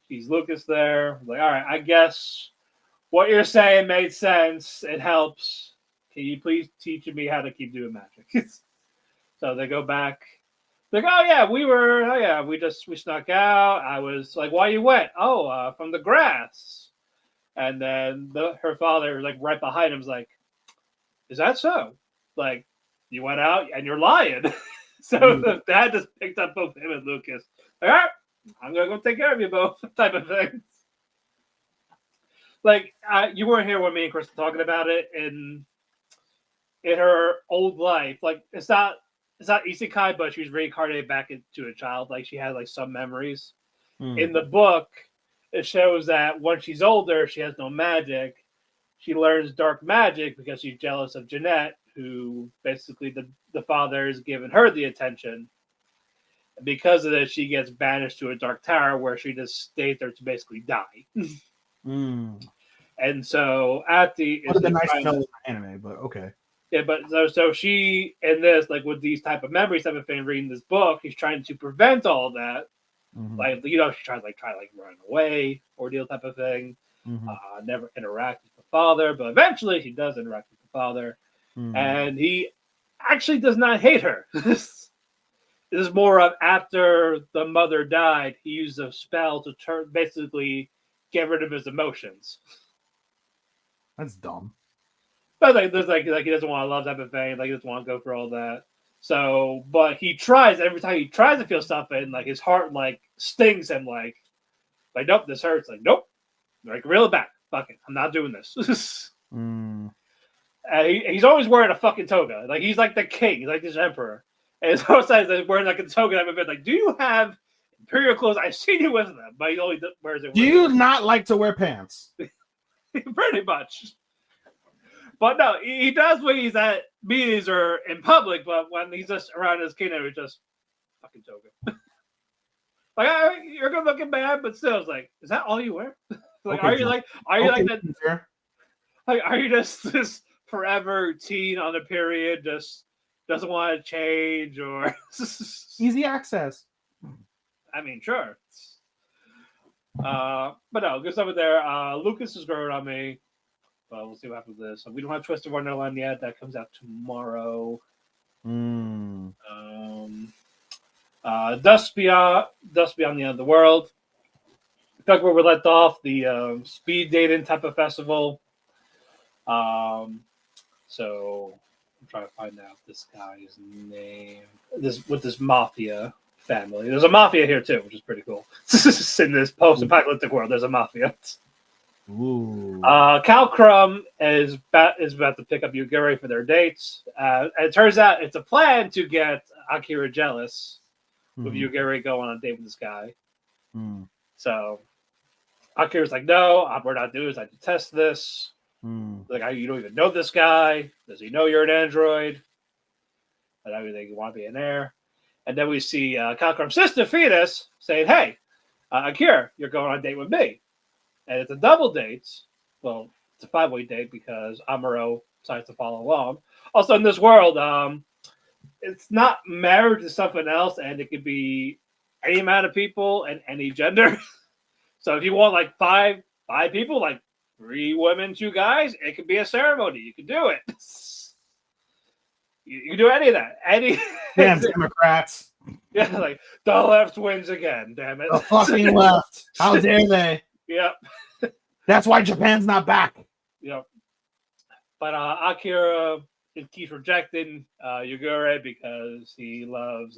Sees Lucas there. Like, all right, I guess what you're saying made sense. It helps. Can you please teach me how to keep doing magic? So they go back. They're like, we snuck out. I was like, why you went? Oh, from the grass. And then her father, like right behind him, is like, is that so? Like, you went out and you're lying. So the dad just picked up both him and Lucas. All right, I'm gonna go take care of you both, type of thing. Like, you weren't here when me and Chris were talking about it in her old life. Like, it's not isekai, but she was reincarnated back into a child. Like, she had like some memories. In the book, it shows that when she's older, she has no magic. She learns dark magic because she's jealous of Jeanette, who basically the father has given her the attention. And because of this, she gets banished to a dark tower where she just stays there to basically die. And so Ati is nice to know anime, but okay. Yeah, but so she in this, like with these type of memories type of thing, reading this book, he's trying to prevent all that. Like, she tries try run away, ordeal type of thing. Never interact with the father, but eventually he does interact with the father. And he actually does not hate her. This is more of after the mother died, he used a spell to basically get rid of his emotions. That's dumb. But there's he doesn't want to love type of thing. Like, he doesn't want to go for all that. So, but he tries every time he tries to feel something. Like, his heart like stings him. Like nope, this hurts. Like, nope. Like, reel it back. Fuck it. I'm not doing this. He's always wearing a fucking toga. Like, he's like the king. He's like this emperor. And it's always like wearing like a toga. I've been like, do you have Imperial clothes. I've seen you with them, but he only wears it. Do you not like to wear pants? Pretty much. But no, he does when he's at meetings or in public, but when he's just around his kingdom, he's just fucking joking. Like, you're good looking man, but still, it's like, is that all you wear? Like, Okay, are you like that? Teacher. Like, are you just this forever teen on a period, just doesn't want to change, or Easy access. I mean, sure. But no, good stuff with there. Lucas is growing on me. But we'll see what happens with this. So we don't have Twisted Wonderland yet. That comes out tomorrow. Dust Beyond the End of the World. Back where we left off, the speed dating type of festival. So I'm trying to find out this guy's name. With this mafia family. There's a mafia here too, which is pretty cool. In this post-apocalyptic world, there's a mafia. Ooh. Cal Crumb is about to pick up Yuguri for their dates. And it turns out it's a plan to get Akira jealous with Yuguri going on a date with this guy. So Akira's like, no, we're not doing this. I detest this. Like, you don't even know this guy. Does he know you're an android? And everything, you want to be an heir. And then we see Cal Crumb's sister, Fetus, saying, hey, Akira, you're going on a date with me. And it's a double date. Well, it's a 5-way date because Amuro decides to follow along. Also, in this world, it's not married to something else, and it could be any amount of people and any gender. So if you want like five people, like 3 women, 2 guys, it could be a ceremony. You can do it. You can do any of that. Damn Democrats. Yeah, like the left wins again. Damn it. The fucking left. How dare they? Yep. That's why Japan's not back. Yep. But Akira keeps rejecting Yugure because he loves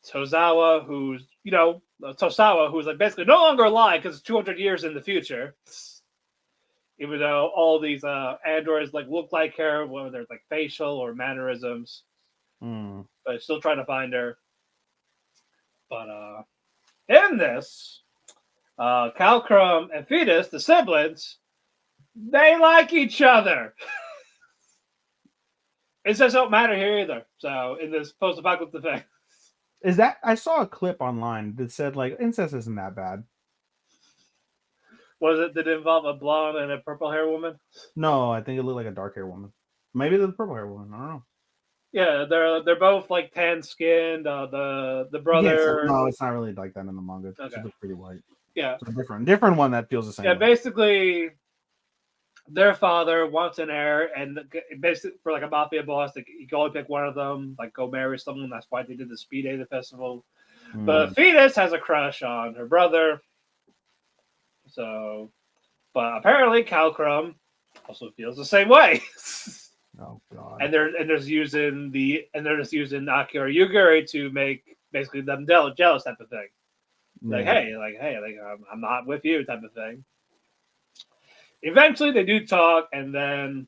Tozawa, who's like basically no longer alive because it's 200 years in the future. Even though all these androids like look like her, whether it's like facial or mannerisms, but still trying to find her. But in this, Cal Crumb and Fetus, the siblings, they like each other. It just don't matter here either. So in this post-apocalyptic thing. Is that I saw a clip online that said like incest isn't that bad. Was it? Did it involve a blonde and a purple hair woman? No, I think it looked like a dark hair woman. Maybe the purple hair woman. I don't know. Yeah, they're both like tan skinned. The brother. No, it's not really like that in the manga. Okay. It's pretty white. Yeah, it's a different one that feels the same. Yeah, way. basically, their father wants an heir, and basically for like a mafia boss, you can only pick one of them. Like go marry someone. That's why they did the Speed Dating Festival. But Fetus has a crush on her brother. So, but apparently Cal Crumb also feels the same way. Oh god! And they're just using Akira Yuguri to make basically them jealous type of thing. Like hey, I'm not with you type of thing. Eventually, they do talk, and then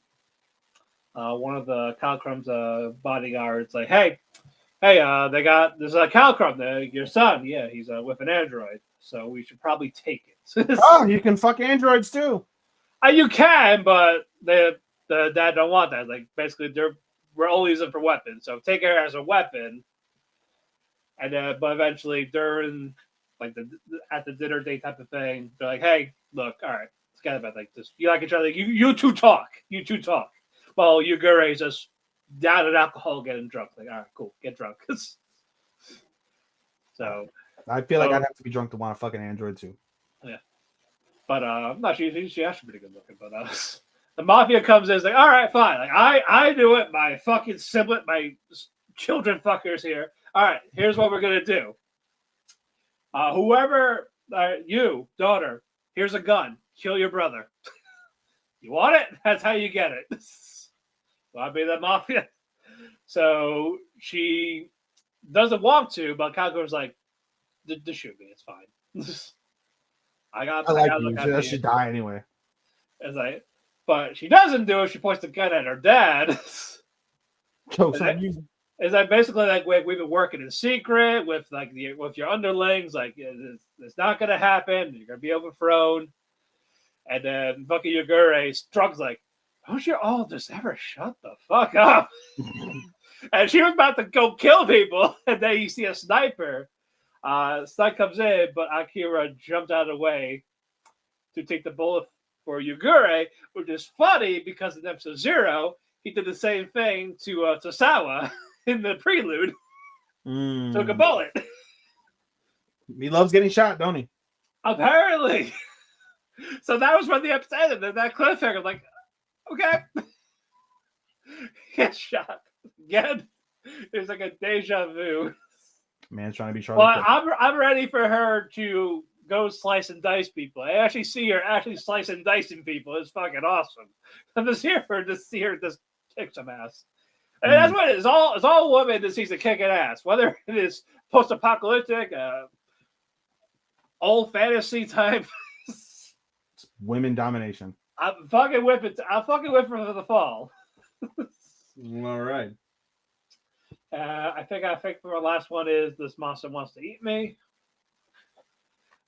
one of the Cal Crumb's bodyguards like, hey, there's a Cal Crumb, your son. Yeah, he's with an android, so we should probably take it. Oh, you can fuck androids too. You can, but the dad don't want that. Like basically, we're only using for weapons, so take her as a weapon. And but eventually, during like at the dinner date type of thing, they're like, "Hey, look, all right, let's get about like this. You like each other? You two talk. Well, Yugure just down in alcohol, getting drunk. Like, all right, cool, get drunk. So I feel like I'd have to be drunk to want to fuck an android too. Yeah, but no, she's actually pretty good looking. But the mafia comes in, is like, all right, fine. Like I do it. My fucking sibling, my children fuckers here. All right, here's what we're gonna do. Whoever, you daughter, here's a gun. Kill your brother. You want it? That's how you get it. Want to be the mafia? So she doesn't want to, but Kago's like, just shoot me. It's fine. I like you. She should die anyway. It's like, but she doesn't do it. She points the gun at her dad. Jokes on you. Is that basically like we've been working in secret with with your underlings? Like it's not gonna happen. You're gonna be overthrown. And then fucking Yagure struggles like, don't you all just ever shut the fuck up? And she was about to go kill people, and then you see a sniper. Snipe comes in, but Akira jumped out of the way to take the bullet for Yagure, which is funny because in episode 0, he did the same thing to Sawa in the prelude. Took a bullet. He loves getting shot, don't he? Apparently. So that was when the episode ended. And that cliffhanger, I'm like, okay. Get shot again. There's like a deja vu. Man's trying to be Charlie. Well, I'm ready for her to go slice and dice people. I actually see her actually slicing and dicing people. It's fucking awesome. I'm just here for to see her just kick some ass. And that's what it is. It's all women that sees a kicking ass. Whether it is post-apocalyptic, old fantasy type. Women domination. I'm fucking with it. I'm fucking with her for the fall. All right. I think the last one is This Monster Wants to Eat Me.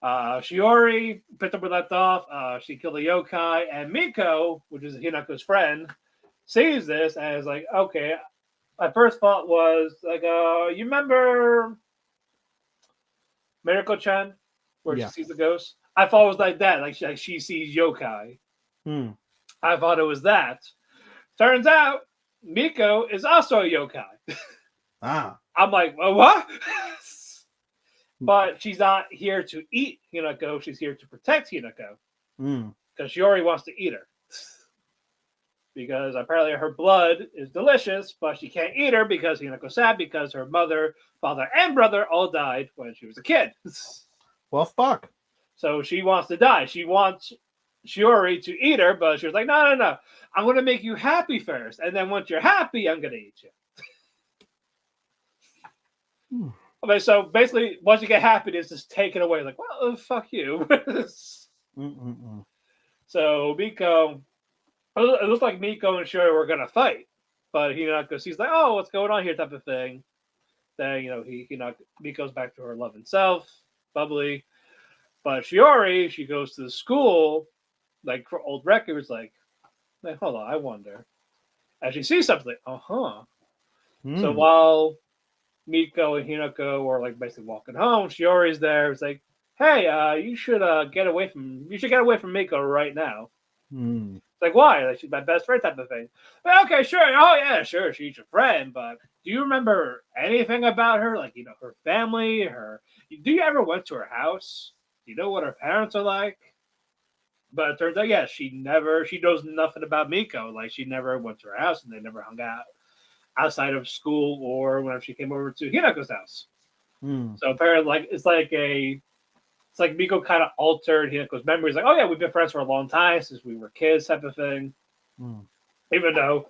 Shiori picked up where we left off. She killed a yokai, and Miko, which is Hinako's friend, sees this and is like, okay. My first thought was like, you remember Miracle-chan, where she sees the ghost? I thought it was like that, like she sees yokai. I thought it was that. Turns out Miko is also a yokai. I'm like, well, what? But she's not here to eat Hinako. She's here to protect Hinako. Because Shiori wants to eat her. Because apparently her blood is delicious, but she can't eat her because Hinako's sad because her mother, father, and brother all died when she was a kid. Well, fuck. So she wants to die. She wants Shiori to eat her, but she was like, no. I'm going to make you happy first. And then once you're happy, I'm going to eat you. Okay, so basically, once you get happy, it's just taken away. Like, well, fuck you. So Miko, it looks like Miko and Shiori were going to fight. But he's like, oh, what's going on here type of thing. Then, Miko's back to her loving self, bubbly. But Shiori, she goes to the school, like for old records, like hold on, I wonder. And she sees something, So while Miko and Hinako are like basically walking home, Shiori's there. It's like, hey, you should get away from Miko right now. It's like, why? Like she's my best friend type of thing. Well, okay, sure. Oh yeah, sure. She's your friend, but do you remember anything about her? Like, her family, do you ever went to her house? Do you know what her parents are like? But it turns out, she knows nothing about Miko. Like, she never went to her house and they never hung out outside of school or whenever she came over to Hinako's house. So apparently, it's like Miko kind of altered Hinako's memories. Like, oh yeah, we've been friends for a long time since we were kids, type of thing. Even though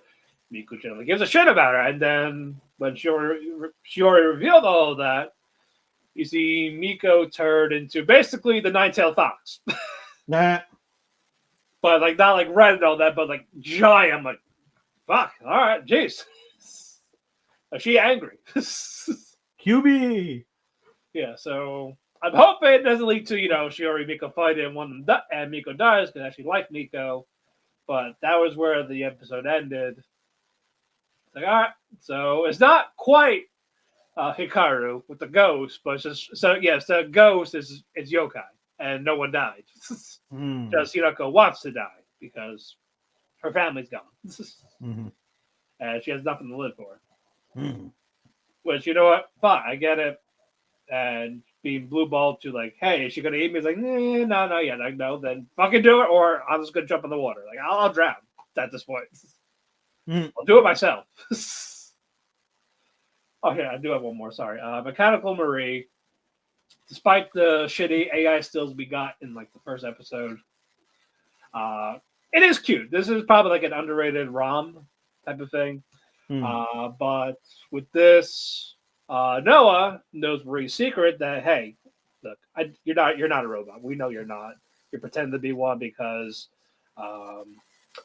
Miko generally gives a shit about her. And then when Shiori revealed all of that, you see Miko turned into basically the nine-tailed fox. But like not like red and all that, but like giant. I'm like, fuck, all right, jeez. Is she angry? QB. Yeah, so I'm hoping it doesn't lead to, Shiori and Miko fight and Miko dies because I actually like Miko. But that was where the episode ended. It's like, all right, so it's not quite Hikaru with the ghost, but it's just the ghost is yokai and no one died. Just Hinako wants to die because her family's gone. And she has nothing to live for. Which, you know what? Fine, I get it. And being blue balled to like, hey, is she gonna eat me? It's like, no, not yet. Like, no, then fucking do it, or I'm just gonna jump in the water. Like, I'll drown at this point. I'll do it myself. Oh yeah, I do have one more. Sorry, Mechanical Marie. Despite the shitty AI stills we got in like the first episode, it is cute. This is probably like an underrated ROM type of thing. But with this, Noah knows Marie's secret that, hey, look, you're not a robot. We know you're not. You're pretending to be one because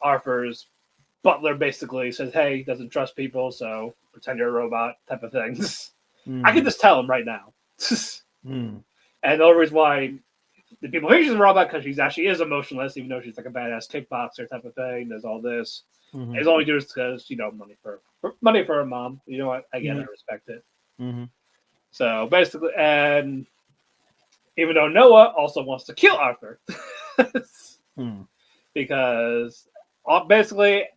Arthur's butler basically says, "Hey, he doesn't trust people, so pretend you're a robot," type of things. Mm. I can just tell him right now. Mm. And the only reason why the people think she's a robot because she actually is emotionless, even though she's like a badass kickboxer type of thing. Does all this. Mhm. It's only just because money for her mom. You know what? I get it. I respect it. Mhm. So basically, and even though Noah also wants to kill Arthur, Mm. because basically,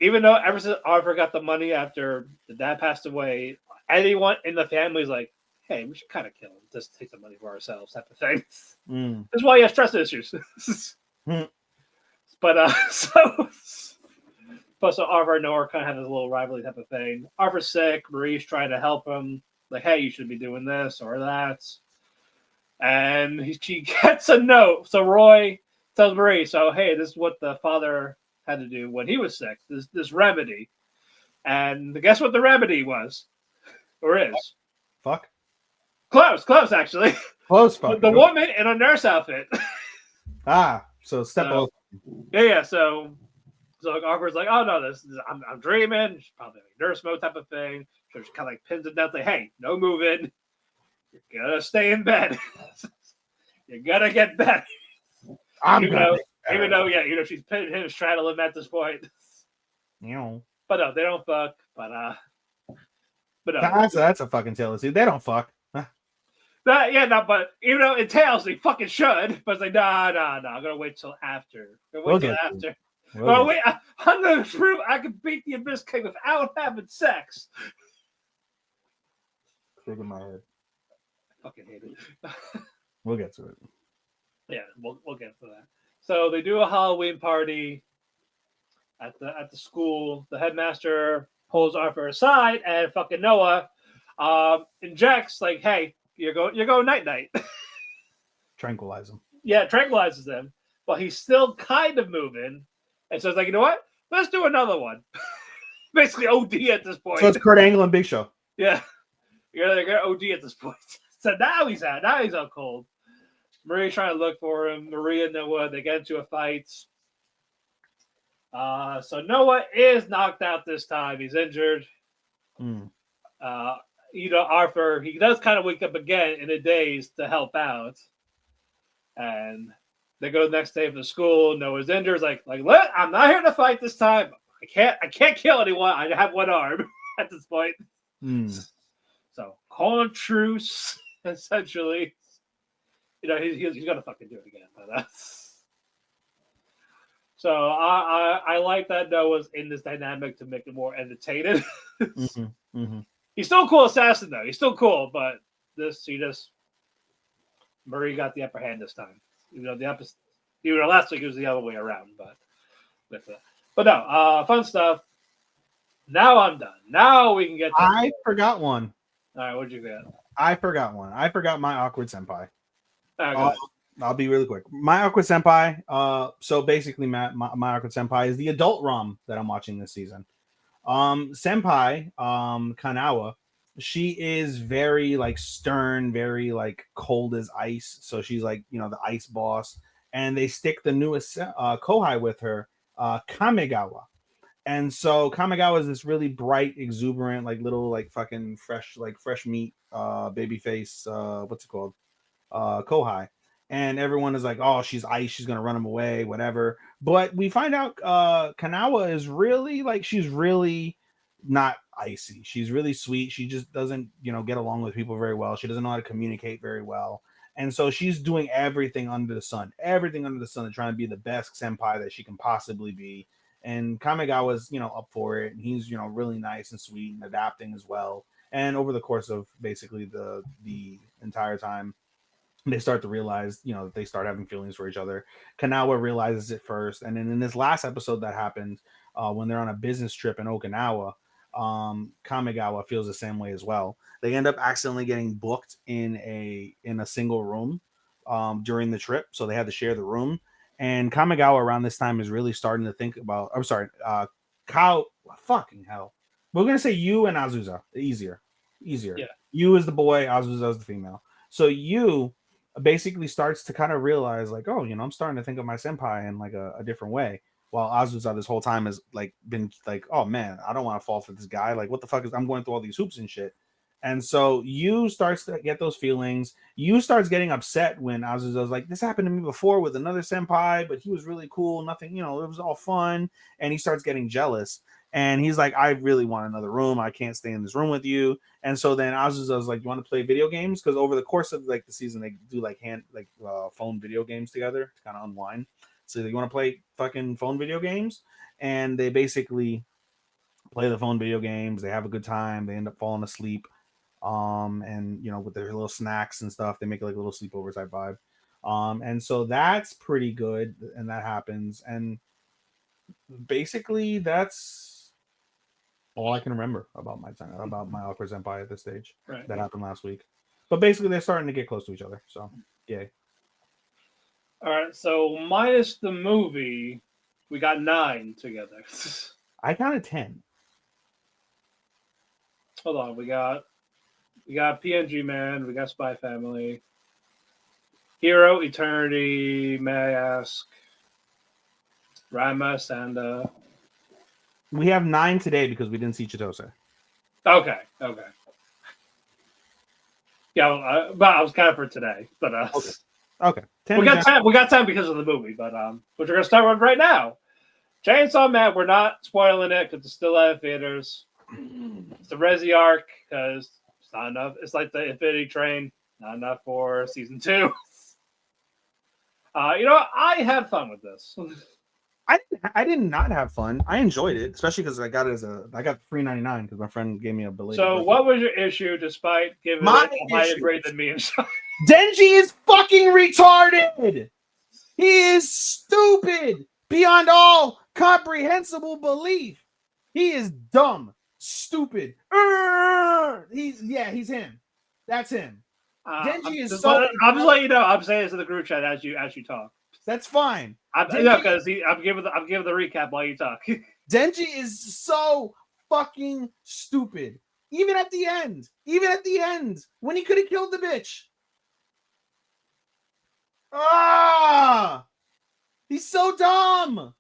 even though ever since Arthur got the money after the dad passed away, anyone in the family is like, "Hey, we should kind of kill him. Just take the money for ourselves," type of thing. Mm. That's why he has trust issues. Mm. But so Arthur and Noah kind of have this little rivalry type of thing. Arthur's sick. Marie's trying to help him. Like, hey, you should be doing this or that. And she gets a note. So Roy tells Marie, so, hey, this is what the father had to do when he was sick. This remedy. And guess what the remedy was? Or is? Fuck. Close, actually. Close fuck. The woman in a nurse outfit. So step over. Yeah. So Arthur's like, oh no, I'm dreaming. She's probably like nurse mode type of thing. So she kind of like pins it down, like, hey, no moving. You're gonna stay in bed. You're gonna get better. Even though she's pinning him, straddling him at this point. But no, they don't fuck. But no. That's a fucking jealousy. They don't fuck. But even though it tells they fucking should, but it's like, nah, I'm gonna wait till after. I'm gonna prove I can beat the Abyss King without having sex. Stick in my head. I fucking hate it. We'll get to it. Yeah, we'll get to that. So they do a Halloween party at the school. The headmaster pulls Arthur aside, and fucking Noah injects like, hey, you're going night. Tranquilize him. Yeah, tranquilizes him, but he's still kind of moving, and so it's like, you know what? Let's do another one. Basically, OD at this point. So it's Kurt Angle and Big Show. Yeah, you're gonna OD at this point. So now he's out. Now he's out cold. Marie's trying to look for him. Maria and Noah, they get into a fight. So Noah is knocked out this time. He's injured. Mm. Arthur, he does kind of wake up again in a daze to help out. And they go the next day for the school. Noah's injured. Like, I'm not here to fight this time. I can't kill anyone. I have one arm at this point. Mm. So call a truce, essentially. He's gonna fucking do it again. But so I like that Noah's in this dynamic to make it more entertaining. Mm-hmm. Mm-hmm. He's still a cool assassin though. He's still cool, but Murray got the upper hand this time. Even though last week it was the other way around, but no, fun stuff. Now I'm done. Now we can get. I forgot one. All right, what'd you get? I forgot one. I forgot my awkward senpai. Right, I'll be really quick. My awkward senpai. So basically, my awkward senpai is the adult rom that I'm watching this season. Senpai, Kanawa, she is very like stern, very like cold as ice. So she's like, the ice boss. And they stick the newest Kohai with her, Kamegawa. And so Kamegawa is this really bright, exuberant, like little, like fucking fresh meat, baby face. What's it called? Kohai. And everyone is like, oh, she's ice, she's gonna run him away, whatever. But we find out Kanawa is really she's really not icy. She's really sweet. She just doesn't, get along with people very well. She doesn't know how to communicate very well. And so she's doing everything under the sun to trying to be the best senpai that she can possibly be. And Kamegawa's, up for it. And he's, really nice and sweet and adapting as well. And over the course of basically the entire time, they start to realize, that they start having feelings for each other. Kanawa realizes it first. And then in this last episode that happened, when they're on a business trip in Okinawa, Kamegawa feels the same way as well. They end up accidentally getting booked in a single room during the trip. So they had to share the room. And Kamegawa around this time is really starting to think about, fucking hell. We're going to say Yu and Azusa. Easier. Yeah. Yu is the boy, Azusa is the female. So Yu basically starts to kind of realize I'm starting to think of my senpai in like a different way. while Azusa this whole time has like been like, oh man, I don't want to fall for this guy. Like, what the fuck is I'm going through all these hoops and shit. And so you starts to get those feelings. You starts getting upset when Azusa's like, this happened to me before with another senpai, but he was really cool. Nothing, it was all fun. And he starts getting jealous. And he's like, I really want another room. I can't stay in this room with you. And so then Azusa's like, you want to play video games? Because over the course of like the season, they do like phone video games together to kind of unwind. So you want to play fucking phone video games? And they basically play the phone video games. They have a good time. They end up falling asleep. And with their little snacks and stuff, they make like a little sleepover type vibe. And so that's pretty good, and that happens. And basically that's all I can remember about my awkward senpai at this stage. Right. That happened last week. But basically they're starting to get close to each other. So yay. All right, so minus the movie, we got 9 together. I counted 10. Hold on, we got PNG Man, we got Spy Family, Hero, Eternity, May I Ask, Rama, Sanda. We have 9 today because we didn't see Chitose. Okay. Yeah, but I was kind of for today, but Okay. We got time because of the movie, but which we're gonna start with right now. Chainsaw Man, we're not spoiling it because it's still out of theaters. It's the Reze Arc because it's not enough. It's like the Infinity Train, not enough for season 2. I had fun with this. I did not have fun. I enjoyed it, especially because I got $3.99 because my friend gave me a belated. So, what was your issue, despite giving it a higher grade than me? Denji is fucking retarded. He is stupid beyond all comprehensible belief. He is dumb, stupid. He's him. That's him. Denji is so. I'm just letting you know. I'm saying this in the group chat as you talk. That's fine. Because I'm giving the recap while you talk. Denji is so fucking stupid. Even at the end, when he could have killed the bitch. He's so dumb.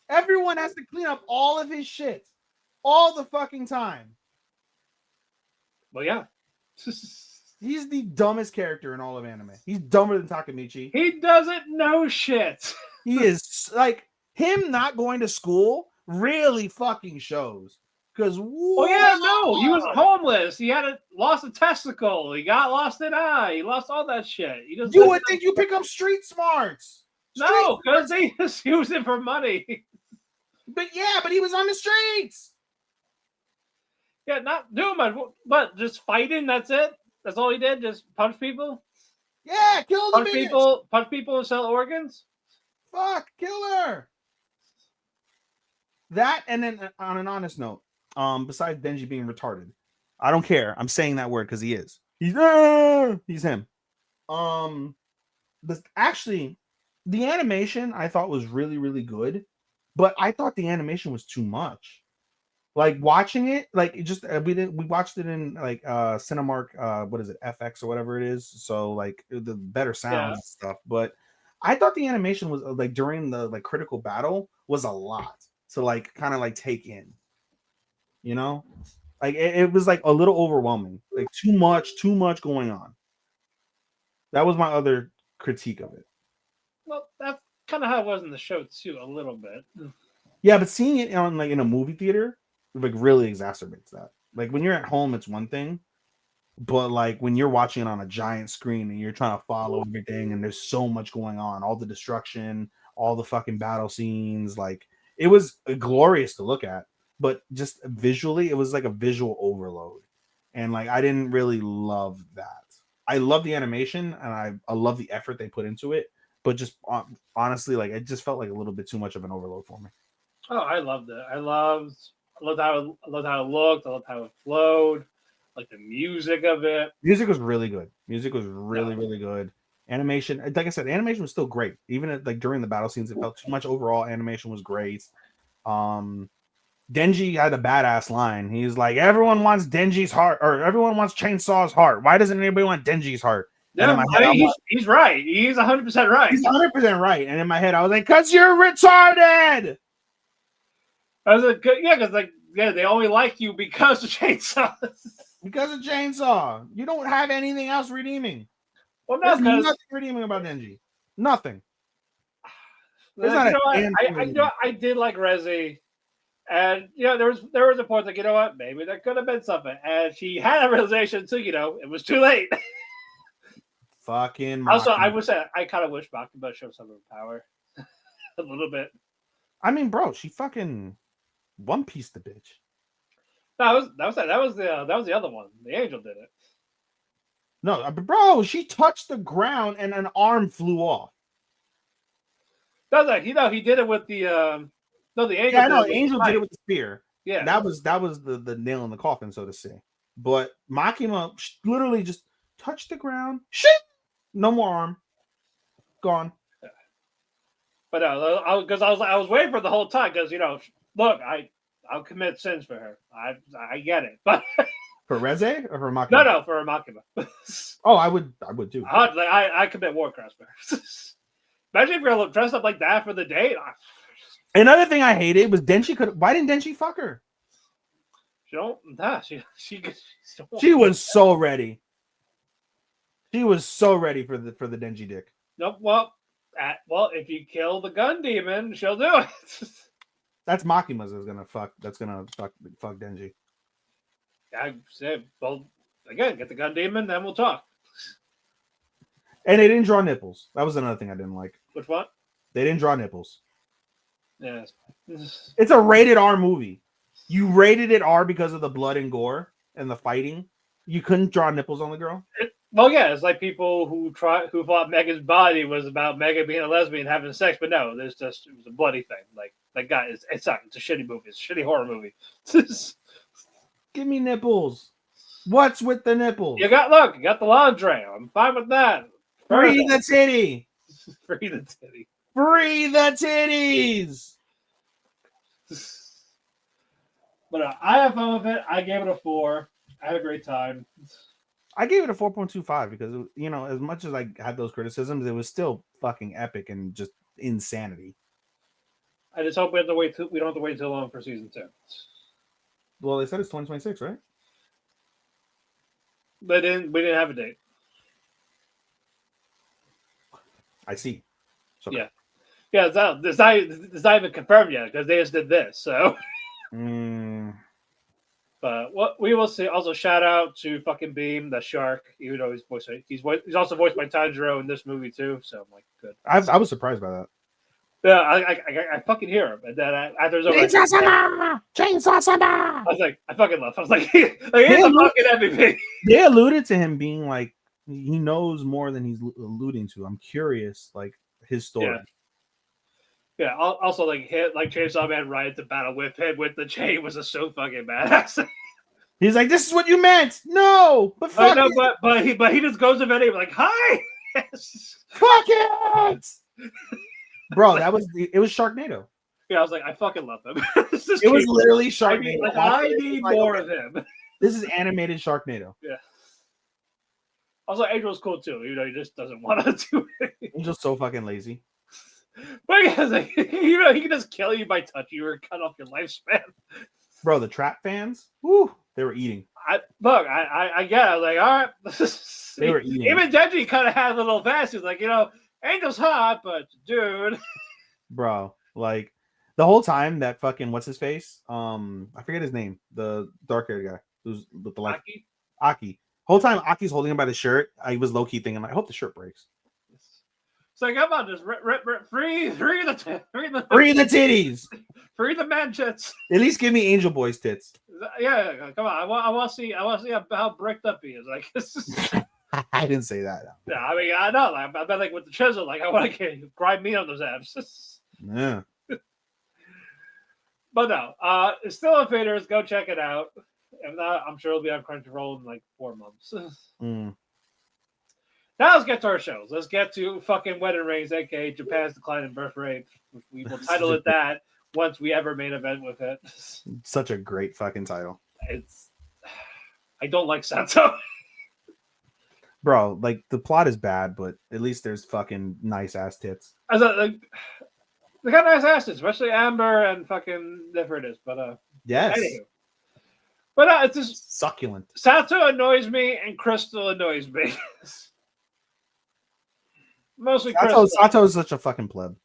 Everyone has to clean up all of his shit all the fucking time. Well, yeah. He's the dumbest character in all of anime. He's dumber than Takemichi. He doesn't know shit. He is like him not going to school really fucking shows. Because he was homeless. He lost a testicle. He got lost an eye. He lost all that shit. You would think you pick up street smarts. No, because he was using for money. But he was on the streets. Yeah, not doing much, but just fighting. That's it. That's all he did. Just punch people. Yeah, kill the bitch. Punch people and sell organs. Fuck, kill her. That, and then on an honest note, besides Denji being retarded, I don't care. I'm saying that word because he is. He's him. But actually, the animation I thought was really, really good, but I thought the animation was too much. Like watching it, like it just we watched it in like Cinemark, what is it, FX or whatever it is. So like the better sounds and stuff. But I thought the animation was like during the like critical battle was a lot to like kind of like take in. Like it was like a little overwhelming, like too much going on. That was my other critique of it. Well, that's kind of how it was in the show too, a little bit. Yeah, but seeing it on like in a movie theater like really exacerbates that. Like when you're at home, it's one thing, but like when you're watching it on a giant screen and you're trying to follow everything, and there's so much going on, all the destruction, all the fucking battle scenes, like it was glorious to look at, but just visually, it was like a visual overload, and like I didn't really love that. I love the animation and I love the effort they put into it, but just honestly, like it just felt like a little bit too much of an overload for me. Oh, I loved it. I loved how it looked. I loved how it flowed. Like the music of it. Music was really good. Really good. Animation, like I said, the animation was still great. Even at, like during the battle scenes, it felt too much. Overall, animation was great. Denji had a badass line. He's like, "Everyone wants Denji's heart, or everyone wants Chainsaw's heart. Why doesn't anybody want Denji's heart?" Yeah, he's right. He's 100% right. He's 100% right. And in my head, I was like, "Cause you're retarded." I was like, yeah, because like they only like you because of chainsaws. Because of Chainsaw. You don't have anything else redeeming. Well, no, There's because nothing redeeming about Denji. Nothing. There's like, not you know a what? damn thing redeeming. I did like Reze, and there was a point like, you know what, maybe there could have been something, and she had a realization too. It was too late. Fucking Also, I Makima. wish I kind of wish Makima showed some of her power a little bit. I mean, bro, she fucking One Piece the bitch. No, that was the other one. The angel did it. No, bro, she touched the ground and an arm flew off. That was like he did it with the no, the angel. Yeah, I know. Did it with Angel the did it knife. with the spear. Yeah, That was the nail in the coffin, so to say. But Makima literally just touched the ground. Shit! No more arm. Gone. but because I was waiting for it the whole time because look, I'll commit sins for her. I get it, but For Reze or for Makima? no, for Makima. Oh, I would too. I commit war crimes for her. Imagine if you're dressed up like that for the date. Another thing I hated was why didn't Denji fuck her? She was so ready. She was so ready for the Denji dick. No, well, if you kill the gun demon, she'll do it. That's Makima's is gonna fuck. That's gonna fuck Denji. I said, well, again, get the gun demon, then we'll talk. And they didn't draw nipples. That was another thing I didn't like. Which one? They didn't draw nipples. Yeah. It's a rated R movie. You rated it R because of the blood and gore and the fighting. You couldn't draw nipples on the girl. Well, yeah, it's like people who thought Megan's body was about Megan being a lesbian having sex, but no, it was a bloody thing. Like that guy it's not. It's a shitty movie. It's a shitty horror movie. Give me nipples. What's with the nipples? You got the lingerie. I'm fine with that. Free the titty. Free the titty. Free the titties. But I have fun with it. I gave it a 4. I had a great time. I gave it a 4.25 because as much as I had those criticisms, it was still fucking epic and just insanity. I just hope we don't have to wait too long for season 2. Well, they said it's 2026, right? We didn't have a date. I see. So, yeah. Yeah, it's not even confirmed yet because they just did this. So, but what we will see. Also, shout out to fucking Beam, the shark. Even though he's also voiced by Tanjiro in this movie too. So I'm like, good. I was surprised by that. Yeah, I fucking hear him, and then after it's over, Chainsaw-sama! I was like, I fucking love. I was like, he's a fucking MVP. They alluded to him being like he knows more than he's alluding to. I'm curious, like his story. Yeah. Also, like Chainsaw Man right to battle with him with the chain was just so fucking badass. He's like, "This is what you meant." No, but fuck it. But he just goes to Betty like, "Hi, fuck it." Bro, it was Sharknado. Yeah, I was like, I fucking love him. It was literally Sharknado. I need more of him. This is animated Sharknado. Yeah. Also, Angel's cool too. He just doesn't want to do it. Angel's so fucking lazy. But yeah, like, he can just kill you by touching you or cut off your lifespan. Bro, the Trap fans, woo, they were eating. I get it. I was like, all right. They were eating. Even Denji kind of had a little fast. He's like, Angel's hot, but dude. Bro, like the whole time that fucking what's his face? I forget his name. The dark haired guy who's with the like Aki. Whole time Aki's holding him by the shirt. I was low key thinking, I hope the shirt breaks. So come on, just free the titties, free the man tits. At least give me Angel Boy's tits. Yeah, come on. I want to see how bricked up he is. Like, I didn't say that. Yeah, I mean, I know. I bet like with the chisel, like I want to grind meat on those abs. Yeah. But no, it's still in theaters. Go check it out. If not, I'm sure it'll be on Crunchyroll in like 4 months. Now let's get to our shows. Let's get to fucking Wedding Rings, aka Japan's Decline in Birth Rate. We will title it that once we ever main event with it. Such a great fucking title. I don't like Sato. Bro, like the plot is bad, but at least there's fucking nice ass tits. This They got nice asses, especially Amber and fucking Different. But Yes. anywho. But it's just Succulent. Sato annoys me and Crystal annoys me. Mostly Crystal. Sato is such a fucking pleb.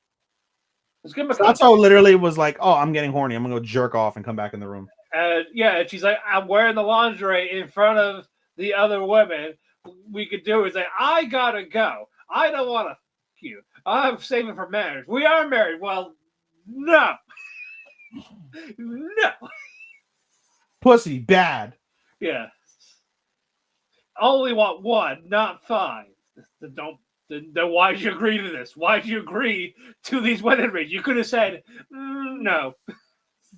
Let's give him a Sato literally was like, "Oh, I'm getting horny. I'm gonna go jerk off and come back in the room." And she's like, I'm wearing the lingerie in front of the other women. We could do is like, I gotta go. I don't want to you. I'm saving for marriage. We are married. Well, no. No. Pussy bad. Yeah. Only want one, not five. Then why'd you agree to this? Why'd you agree to these wedding rings? You could have said no.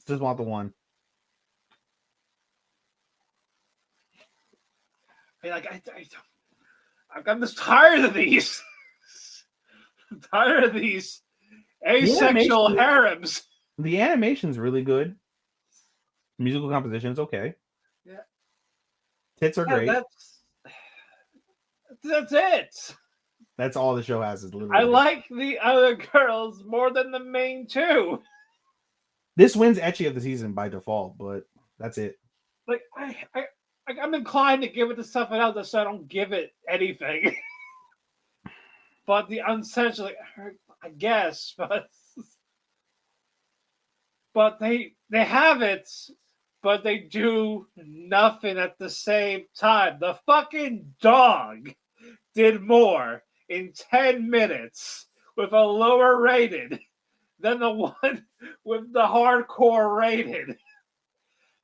Just want the one. I'm just tired of these. I'm tired of these asexual harems. The animation's really good. Musical composition is okay. Yeah. Tits are great. That's it. That's all the show has is literally. I like the other girls more than the main two. This wins Ecchi of the season by default, but that's it. Like I'm inclined to give it to something else, so I don't give it anything. But the uncensored, I guess, but they have it, but they do nothing at the same time. The fucking dog did more in 10 minutes with a lower rated than the one with the hardcore rated.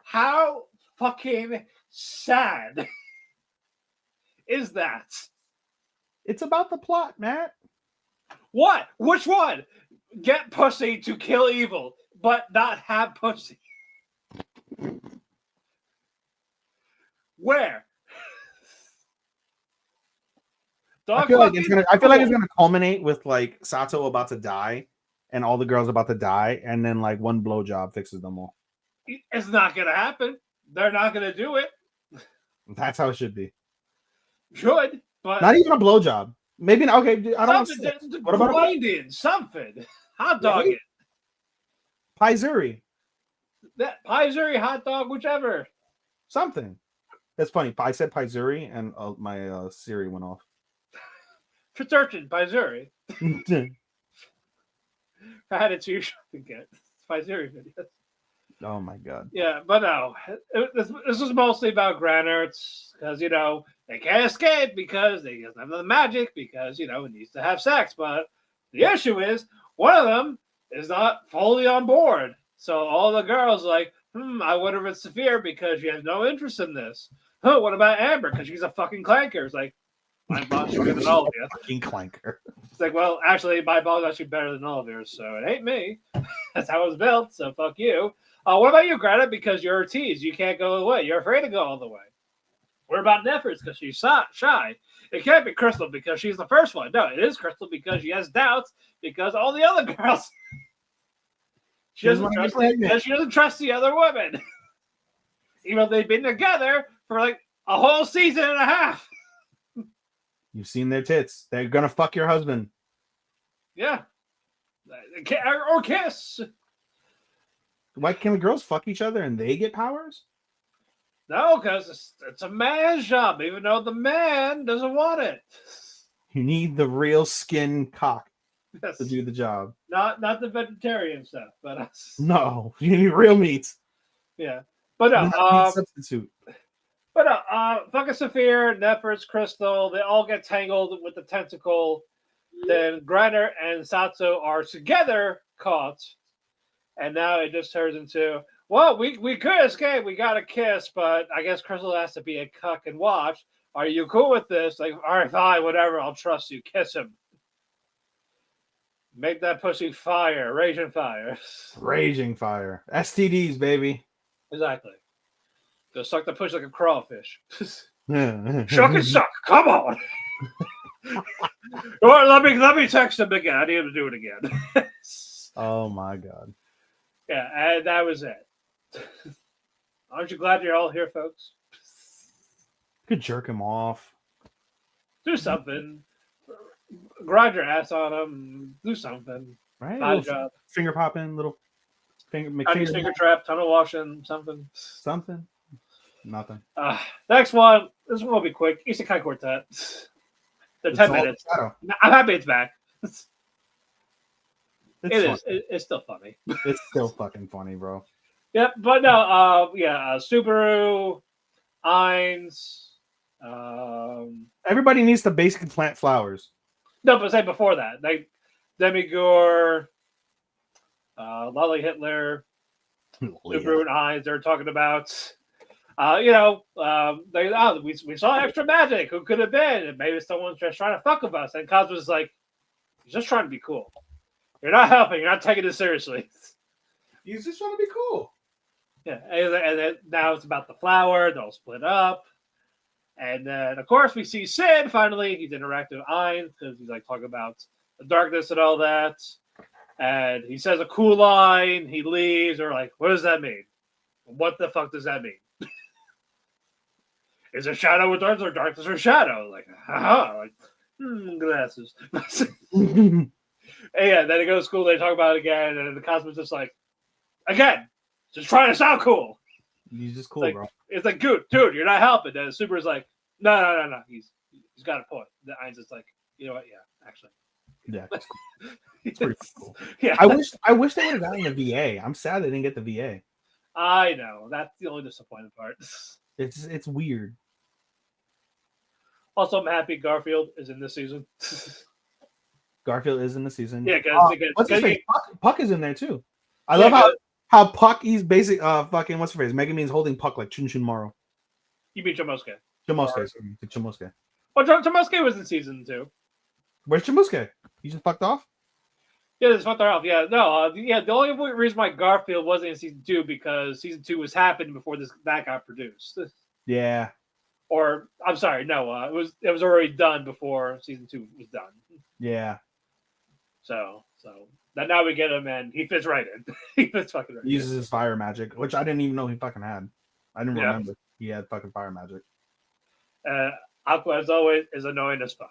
How fucking sad is that? It's about the plot, Matt. What? Which one? Get pussy to kill evil, but not have pussy. Where? I feel like it's gonna culminate with like Sato about to die and all the girls about to die, and then like one blowjob fixes them all. It's not gonna happen. They're not gonna do it. That's how it should be. Should, but not even a blowjob. Maybe not. Okay, I don't want what about grinding? Something. Hot dog it. Paizuri. That Paizuri, hot dog, whichever. Something. That's funny. I said Paizuri and my Siri went off. For searching Paizuri. I had it too to get Paizuri videos. Oh my god. Yeah, but no. This is mostly about Granerts because, they can't escape because they just have the magic because, it needs to have sex. But the issue is one of them is not fully on board. So all the girls are like, I wonder if it's Saphir because she has no interest in this. What about Amber? Because she's a fucking clanker. It's like, my boss is better than all of you. Fucking clanker. It's like, well, actually, my boss is actually better than all of yours, so it ain't me. That's how it was built, so fuck you. What about you, Greta? Because you're a tease. You can't go away. You're afraid to go all the way. What about Nefers? Because she's shy. It can't be Crystal because she's the first one. No, it is Crystal because she has doubts because all the other girls. She doesn't trust the other women. Even though they've been together for like a whole season and a half. You've seen their tits. They're gonna fuck your husband. Yeah. Or kiss. Why can't the girls fuck each other and they get powers? No, because it's a man's job, even though the man doesn't want it. You need the real skin cock Yes. to do the job. Not the vegetarian stuff, but no, you need real meat. Yeah, but no, meat substitute. But fucking Saphir, Nefers, Crystal, they all get tangled with the tentacle. Then Greiner and Satsu are together caught. And now it just turns into, well, we could escape. We got to kiss, but I guess Crystal has to be a cuck and watch. Are you cool with this? Like, all right, fine, whatever. I'll trust you. Kiss him. Make that pussy fire. Raging fire. Raging fire. STDs, baby. Exactly. Go suck the pussy like a crawfish. Shuck and suck. Come on. Or let me text him again. I need him to do it again. Oh my god. Yeah, and that was it. Aren't you glad you're all here, folks? Could jerk him off. Do something. grind your ass on him, do something. Right? A Body little job. finger popping, little Chinese finger trap, tunnel washing, something. something. Nothing. Next one. This one will be quick. Isekai Quartet. They're It's 10 all minutes. shadow. I'm happy it's back. It's It fun. is. It's still funny. It's still fucking funny, bro. Yep, but no, Subaru, Ainz, Everybody needs to basically plant flowers. no, but say before that, like Demigore, Lolly Hitler, Subaru and Ainz, they're talking about, we saw extra magic. Who could have been? And maybe someone's just trying to fuck with us. And Cosmo's like, he's just trying to be cool. You're not helping. You're not taking it seriously. He's just trying to be cool. Yeah, and then now it's about the flower. They'll split up. And then, of course, we see Sid. Finally, he's interacting with Ainz because he's like talking about the darkness and all that. And he says a cool line. He leaves. Or like, what does that mean? What the fuck does that mean? Is it shadow with darkness or darkness or shadow? Like, haha. Like, glasses. And yeah, then he goes to school. They talk about it again. And the Cosmo's just like, again, just trying to sound cool. He's just cool, like, bro. It's like, dude, you're not helping. And the Super's like, no. He's got a point. The Ainz is like, you know what? Yeah, actually. Yeah, it's cool. It's pretty cool. Yeah. I wish they would have gotten the VA. I'm sad they didn't get the VA. I know. That's the only disappointing part. It's weird. Also, I'm happy Garfield is in this season. Garfield is in the season. Yeah, because what's his face? Puck is in there too. I love how Puck, he's basic fucking what's her face? Megumin's holding Puck like Chun Chun Maro. You mean Chamosuke. Chamosuke. Well, Chamosuke was in season 2. Where's Chamosuke? He just fucked off? Yeah, this fucked her off. Yeah, no, the only reason why Garfield wasn't in season 2 because season 2 was happening before that got produced. Yeah. Or I'm sorry, no, it was already done before season 2 was done. Yeah. So that now we get him and he fits right in. He fits fucking right. He uses his fire magic, which I didn't even know he fucking had. I didn't remember he had fucking fire magic. Aqua, as always, is annoying as fuck.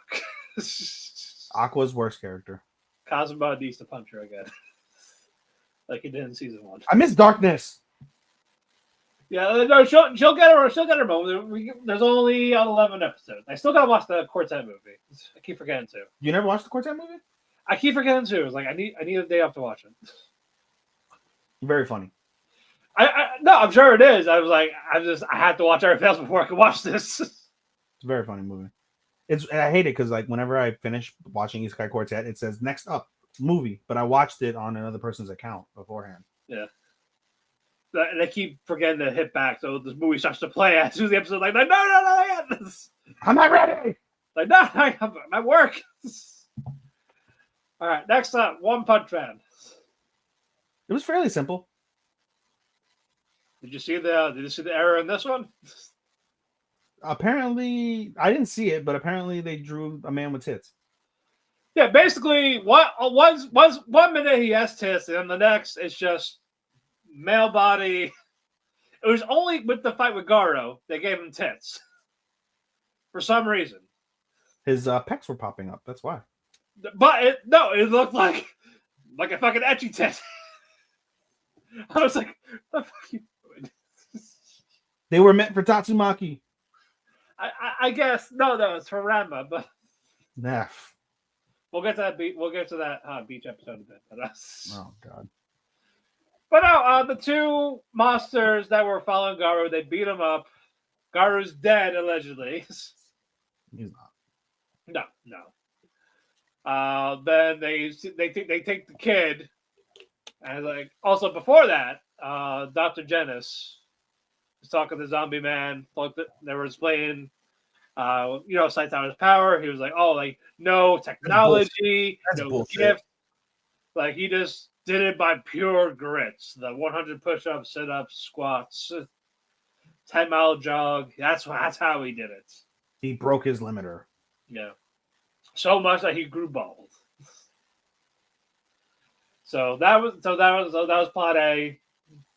Aqua's worst character. Cosmo needs to punch her again, like he did in season 1. I miss Darkness. Yeah, no, she'll get her moment. There's only 11 episodes. I still gotta watch the Quartet movie. I keep forgetting to. You never watched the Quartet movie? I keep forgetting to. It's like I need a day off to watch it. Very funny. No, I'm sure it is. I was like, I have to watch everything else before I can watch this. It's a very funny movie. I hate it because like whenever I finish watching Isekai Quartet, it says next up movie, but I watched it on another person's account beforehand. Yeah. And I keep forgetting to hit back, so this movie starts to play as soon as the episode. Like, no, I'm not ready. Like, no, I'm at work. All right, next up, One Punch Man. It was fairly simple. Did you see the error in this one? Apparently, I didn't see it, but apparently they drew a man with tits. Yeah, basically, one minute he has tits, and then the next it's just male body. It was only with the fight with Garo they gave him tits for some reason. His pecs were popping up. That's why. But it looked like a fucking etchy tit. I was like, what the fuck are you doing? They were meant for Tatsumaki. I guess no, it's for Ranma, but Nah. we'll get to that beach episode in a bit. But, Oh god. But no, the two monsters that were following Garu, they beat him up. Garu's dead allegedly. He's not. No. Then they take the kid, and like also before that, Dr. Genis was talking to Zombie Man. They were explaining, Saitama's power. He was like, "Oh, like no technology, no bullshit. gift. Like he just did it by pure grits. The 100 push-ups, sit-ups, squats, 10-mile jog. That's how he did it. He broke his limiter. Yeah, so much that he grew bald. So that was plot A,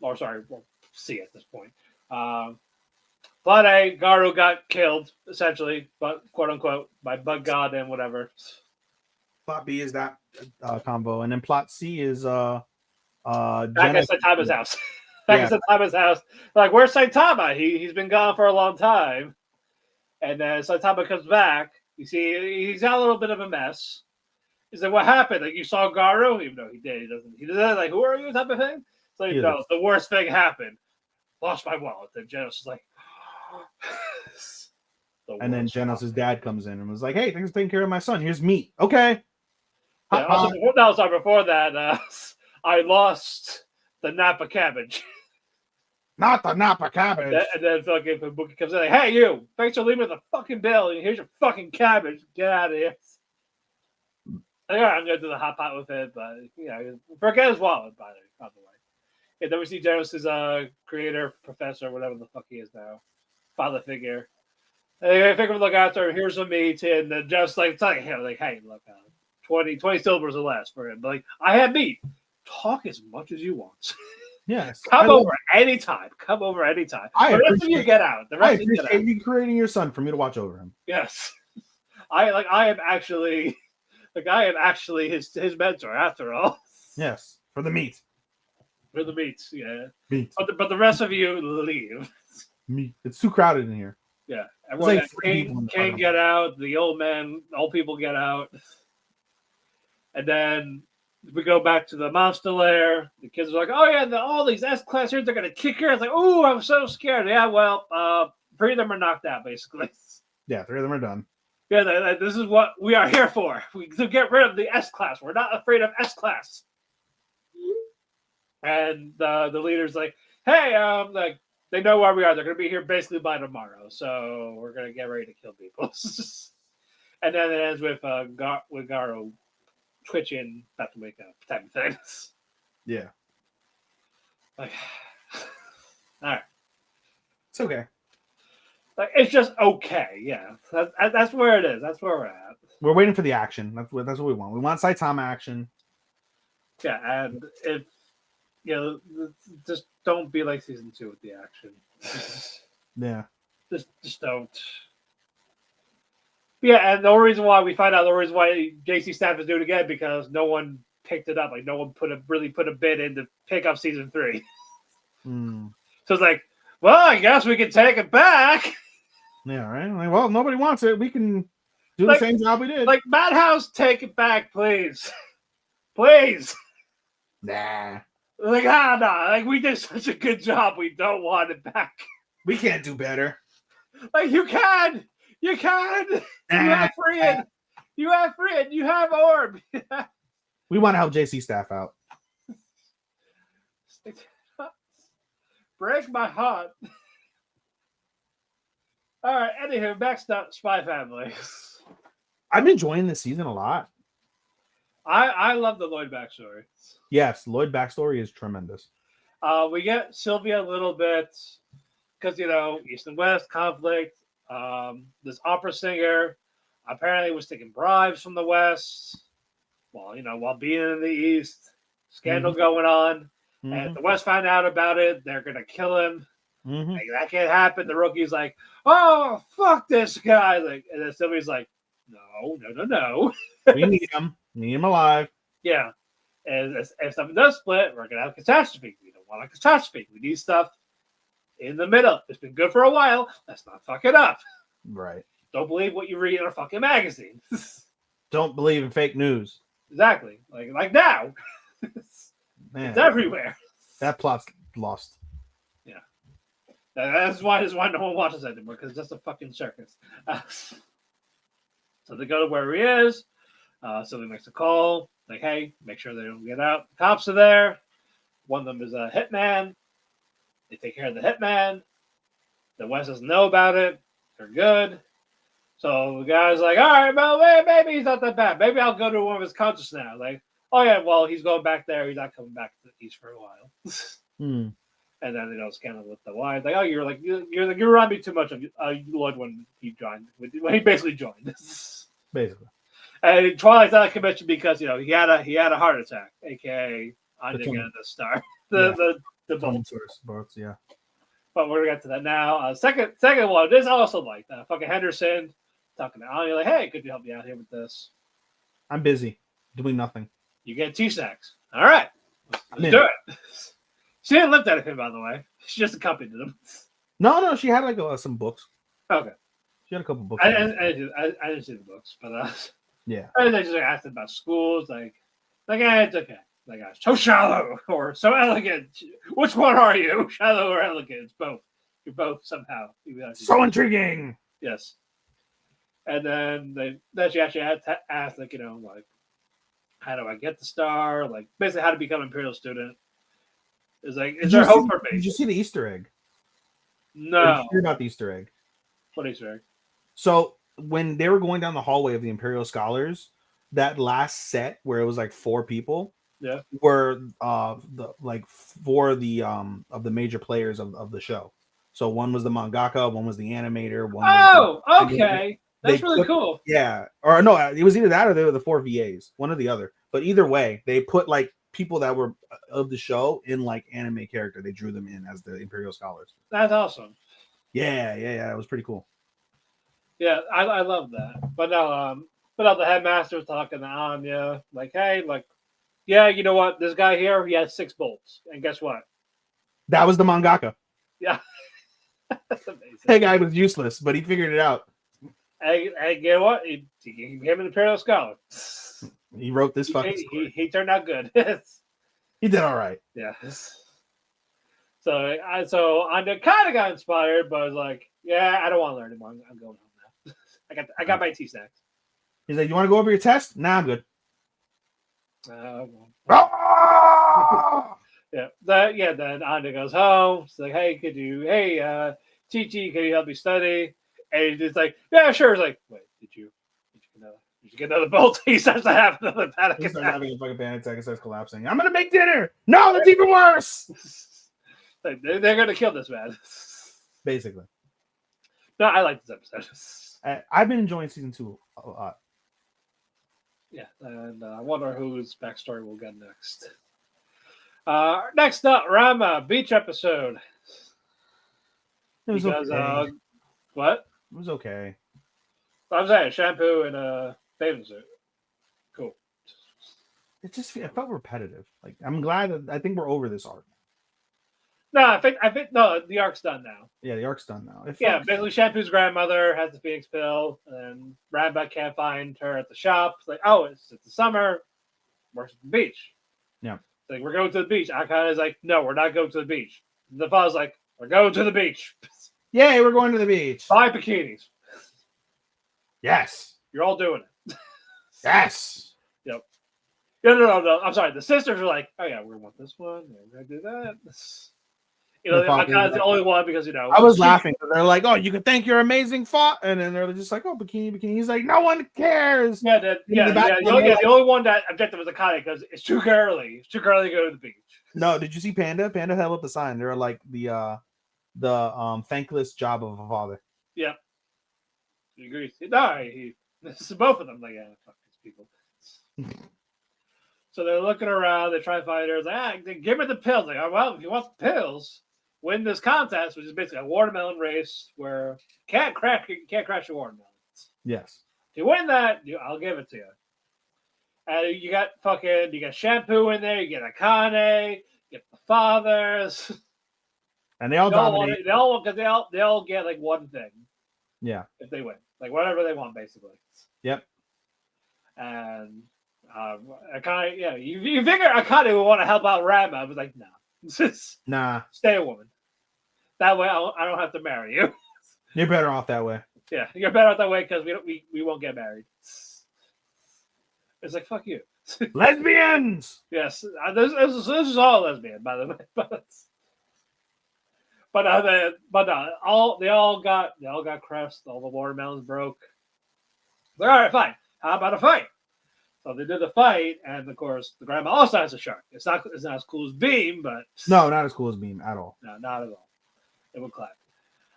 or sorry, C at this point. Plot A, Garu got killed essentially, but quote unquote by Bug God and whatever. Plot B is that combo, and then plot C is Back Jenna. at Saitama's house. Back Yeah. at Saitama's house. Like, where's Saitama? He's been gone for a long time. And then Saitama comes back. You see, he's got a little bit of a mess. He's like, what happened? Like, you saw Garo? Even though he did. He doesn't, like, who are you? Type of thing. So, you know, the worst thing happened. Lost my wallet. Then Genos is like, and then Genos' dad comes in and was like, hey, thanks for taking care of my son. Here's meat. Okay. Yeah, also, before that, I lost the Napa cabbage. Not the Napa cabbage. And then fucking Fubuki comes in like, hey, you, thanks for leaving the fucking bill. And here's your fucking cabbage. Get out of here. I'm going to do the hot pot with it, but, you know, forget his wallet, by the way. And then we see Genos' creator, professor, whatever the fuck he is now, father figure. And I figure look after him, here's some meat, and then just like, telling him, like, hey, look, 20 syllables or less for him. But, like, I have meat. Talk as much as you want. Yes. Come over anytime. The rest of you get out. I appreciate you creating your son for me to watch over him. Yes. I am actually his mentor after all. Yes. For the meat. For the meat, yeah. Meat. But the rest of you leave. Meat. It's too crowded in here. Yeah. Everyone like can't get out. The old people get out. And then we go back to the monster lair. The kids are like, oh yeah, all these S-class here, they're going to kick her. It's like, oh, I'm so scared. Yeah, well, 3 of them are knocked out, basically. Yeah, 3 of them are done. Yeah, this is what we are here for. To get rid of the S-class. We're not afraid of S-class. And the leader's like, hey, like, they know where we are. They're going to be here basically by tomorrow. So we're going to get ready to kill people. And then it ends with Garo twitching, about to wake up type of things. Yeah. Like, all right. It's okay. Like, it's just okay. Yeah. That's where it is. That's where we're at. We're waiting for the action. That's what we want. We want Saitama action. Yeah, and if just don't be like season 2 with the action. Yeah. Just don't. Yeah, and the only reason why we find out the reason why JC Staff is doing it again because no one picked it up. Like no one really put a bid in to pick up season 3. So it's like, well, I guess we can take it back. Yeah, right. Like, well, nobody wants it. We can do the same job we did. Like Madhouse, take it back, please, please. Nah. Like no. Like we did such a good job. We don't want it back. We can't do better. Like you can. You can. You have Friend. You have Friend. You have Orb. We want to help JC Staff out. Break my heart. All right. Anywho, next up, Spy Family. I'm enjoying this season a lot. I love the Lloyd backstory. Yes, Lloyd backstory is tremendous. We get Sylvia a little bit because East and West conflict. This opera singer apparently was taking bribes from the West while being in the East. Scandal going on. And if the West found out about it, they're going to kill him. Like, that can't happen. The rookie's like, oh, fuck this guy. Like, and then Sylvia's like, no. We need him. Need him alive. Yeah. And if something does split, we're going to have a catastrophe. We don't want a catastrophe. We need stuff in the middle. It's been good for a while. Let's not fuck it up. Right. Don't believe what you read in a fucking magazine. Don't believe in fake news. Exactly. Like now. Man, it's everywhere. That plot's lost. Yeah. That's why no one watches that anymore, because it's just a fucking circus. So they go to where he is. Sylvia makes a call. Like, hey, make sure they don't get out. The cops are there. One of them is a hitman. They take care of the hitman. The West doesn't know about it. They're good. So the guy's like, all right, well, maybe he's not that bad. Maybe I'll go to one of his concerts now. Like, oh yeah, well, he's going back there. He's not coming back to the East for a while. And then scandal with the wife. Like, oh, you're around me too much. Lloyd when he joined. When he basically joined. Basically. And Twilight's not a convention because he had a heart attack, aka Anya the star. The bolts, yeah. But we're gonna get to that now. Second one. This also like fucking Henderson talking to Anya like, hey, could you help me out here with this? I'm busy doing nothing. You get T-Sacks. All right. Let's do it. She didn't lift anything, by the way. She just accompanied them. No, she had like some books. Okay. She had a couple books. I didn't see the books, but yeah. I just asked about schools, it's okay. Like, so shallow or so elegant. Which one are you? Shallow or elegant? It's both. You're both somehow. So intriguing. Yes. And then she actually had to ask, like, how do I get the star? Like, basically, how to become an Imperial student. Is like, is there hope for me? Did you see the Easter egg? No. Did you hear about the Easter egg? What Easter egg? So when they were going down the hallway of the Imperial Scholars, that last set where it was like 4 people, were of the major players of the show. So one was the mangaka, one was the animator, Okay. That's really cool. Yeah. Or no, it was either that or they were the 4 VAs, one or the other. But either way, they put like people that were of the show in like anime character. They drew them in as the Imperial Scholars. That's awesome. Yeah. It was pretty cool. Yeah, I love that. But now the headmaster was talking to Anya, like, hey, like, yeah, you know what? This guy here, he has 6 bolts. And guess what? That was the mangaka. Yeah. That's amazing. That guy was useless, but he figured it out. And you know what? He became an Imperial Scholar. He wrote this fucking story. He turned out good. He did all right. Yeah. So Anya kind of got inspired, but I was like, yeah, I don't want to learn anymore. I'm going home now. I got my T-Sacks. He's like, you want to go over your test? Nah, I'm good. Yeah. Then Anya goes home. She's like, hey, Chi-Chi, can you help me study? And he's like, yeah, sure. He's like, wait, did you get another bolt? He starts to have another panic attack. He starts having a fucking panic attack and starts collapsing. I'm going to make dinner. No, that's even worse. Like, they're going to kill this man. Basically. No, I like this episode. I've been enjoying season 2 a lot. Yeah, and I wonder whose backstory we'll get next. Next up, Rama, beach episode. It was okay. What? It was okay. I'm saying shampoo and a bathing suit. Cool. It felt repetitive. Like, I'm glad that I think we're over this arc. No, I think no, the arc's done now. Yeah, the arc's done now. Basically, Shampoo's grandmother has the Phoenix pill, and Ramba can't find her at the shop. It's like, oh, it's the summer. Works at the beach. Yeah. It's like, we're going to the beach. Akane is like, no, we're not going to the beach. The father's like, we're going to the beach. Yay, we're going to the beach. 5 bikinis. Yes. You're all doing it. Yes. Yep. No. I'm sorry. The sisters are like, oh yeah, we're gonna want this one. We're gonna do that. Akane's the only one because I was laughing. They're like, oh, you can thank your amazing father, and then they're just like, oh, bikini. He's like, no one cares. The only one that objective was Akane because it's too girly. It's too girly to go to the beach. No, did you see Panda? Panda held up a sign. They're like the thankless job of a father. Yep. He agrees. No, this is both of them. Like, yeah, fuck these people. So they're looking around. They try to find her. Like, give me the pills. Like, oh, well, if you want the pills, win this contest, which is basically a watermelon race where you can't crash your watermelons. Yes. If you win that, I'll give it to you. And you got shampoo in there. You get Akane. You get the fathers. And they all dominate. They all get like one thing. Yeah. If they win, like whatever they want, basically. Yep. And Akane, yeah, you figure Akane would want to help out Rama. I was like, no, nah, stay a woman. That way, I don't have to marry you. You're better off that way. Yeah, you're better off that way because we won't get married. It's like, fuck you. Lesbians. Yes, this is all lesbian, by the way. They all got crushed. All the watermelons broke. But all right, fine. How about a fight? So they did the fight, and of course, the grandma also has a shark. It's not as cool as Beam, but no, not as cool as Beam at all. No, not at all. It would clap.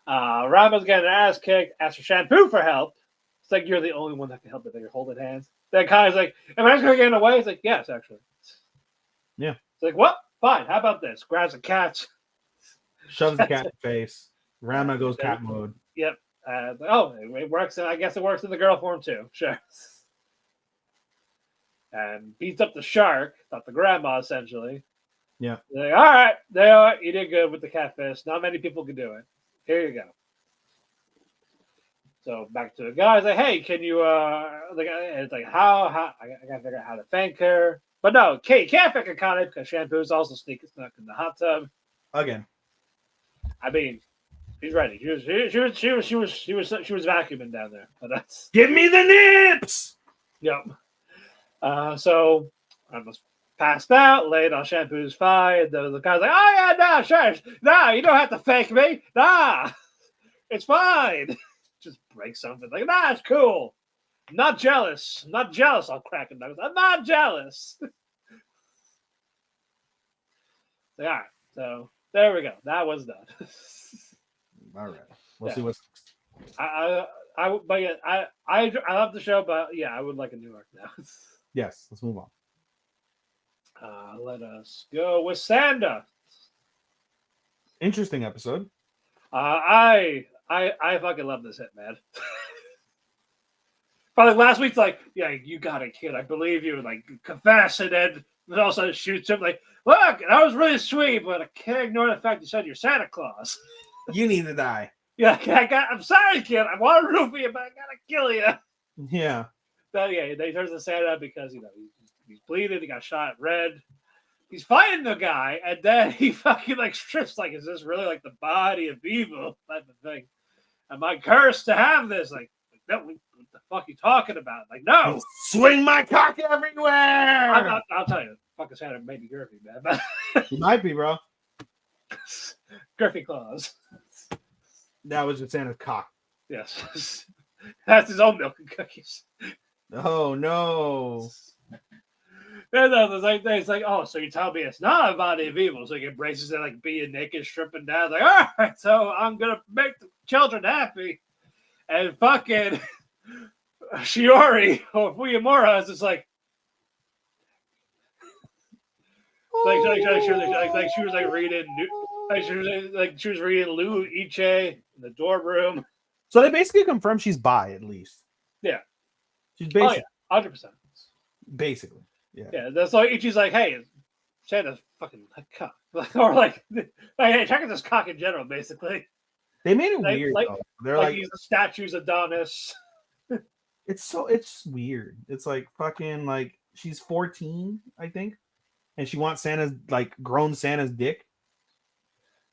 Rama's getting an ass kicked. Asks for Shampoo for help. It's like you're the only one that can help it. They're holding hands. That guy's like, "Am I just gonna get in the way?" It's like, "Yes, actually." Yeah. It's like, "What? Fine. How about this?" Grabs a cat. Shoves the cat in the face. Rama goes cat mode. Yep. It works. I guess it works in the girl form too. Sure. and beats up the shark, not the grandma, essentially. Yeah. They're like, all right, there you are. You did good with the catfish. Not many people can do it. Here you go. So back to the guy. Like, hey, can you? The guy, it's like, how? I gotta figure out how to thank her. But no, Kate can't thank Akane because Shampoo's also snuck in the hot tub. Again. I mean, she's ready. She was vacuuming down there. But that's Give me the nips. yep. So I was passed out, laid on Shampoo's thigh. The guy's like, oh yeah, no, sure, no, you don't have to thank me. Nah, it's fine. Just break something like, nah, it's cool. I'm not jealous. I'm not jealous. I'll crack it. I'm not jealous. All right, so there we go. That was done. All right. We'll Yeah. see what's. But yeah, I love the show, but yeah, I would like a new arc now. Yes. Let's move on. Let us go with Sanda. Interesting episode. I fucking love this hit, man. But like last week's like, yeah, you got it, kid. I believe you. Like, confess, and then all of a sudden shoots him. Like, look, that was really sweet, but I can't ignore the fact you said you're Santa Claus. You need to die. Yeah, I'm sorry, kid. I want to root for you, but I gotta kill you. Yeah. So yeah, he turns to Santa because he's bleeding. He got shot red. He's fighting the guy, and then he fucking like strips. Like, is this really like the body of evil type of thing? Am I cursed to have this? Like no, what the fuck are you talking about? Like, no. Swing my cock everywhere. I'll tell you, fucking Santa may be girthy, man. He might be, bro. Girthy claws. That was just Santa's cock. Yes. That's his own milk and cookies. Oh no. It's like, oh, so you tell me it's not a body of evil. So he embraces it like being naked, stripping down. Like, all right, so I'm gonna make the children happy. And fucking Shiori or Fuyamura is just like she was like reading she was reading Lou Iche in the dorm room. So they basically confirm she's bi, at least. Yeah. She's basically 100%. basically. Yeah. Yeah, that's like Ichi's like, hey, Santa's fucking cock. Or like, hey, check out this cock in general, basically. They made it Like- weird like- though. They're like he's the statues of Adonis. it's weird. It's like fucking like she's 14, I think. And she wants Santa's like grown Santa's dick.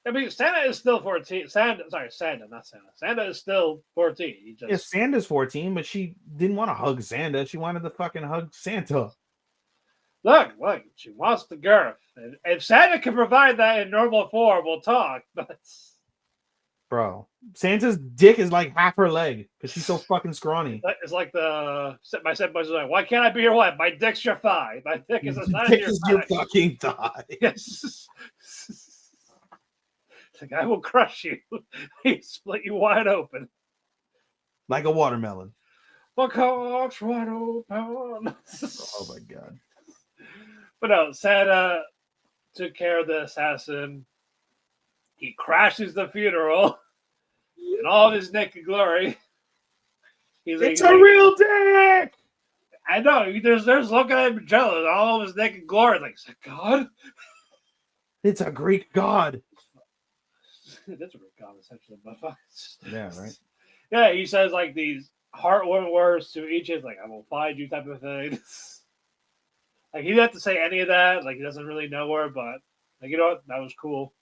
I mean, Santa is still 14. Santa, not Santa. Santa is still 14. He just, Yeah, Santa's 14, but she didn't want to hug Santa. She wanted to fucking hug Santa. look, she wants the girth. And if Santa can provide that in normal form, we'll talk. But Bro, Santa's dick is like half her leg because she's so fucking scrawny. it's like my senpai's like, why can't I be your wife? My dick's your thigh. My dick is a Your side dick of is your your thigh. fucking thigh. Yes. It's like, I will crush you. He split you wide open. Like a watermelon. My cock's wide open. Oh my god. But no, Santa took care of the assassin. He crashes the funeral in all of his naked glory. It's a real dick! I know. There's looking at him jealous. All of his naked glory. Like, is that God? It's a Greek god. That's a Greek God, essentially. But fuck. Yeah, right. Yeah, he says like these heartwarming words to each. Is like, I will find you type of thing. Like, he didn't have to say any of that. Like, he doesn't really know her, but like, you know what? That was cool.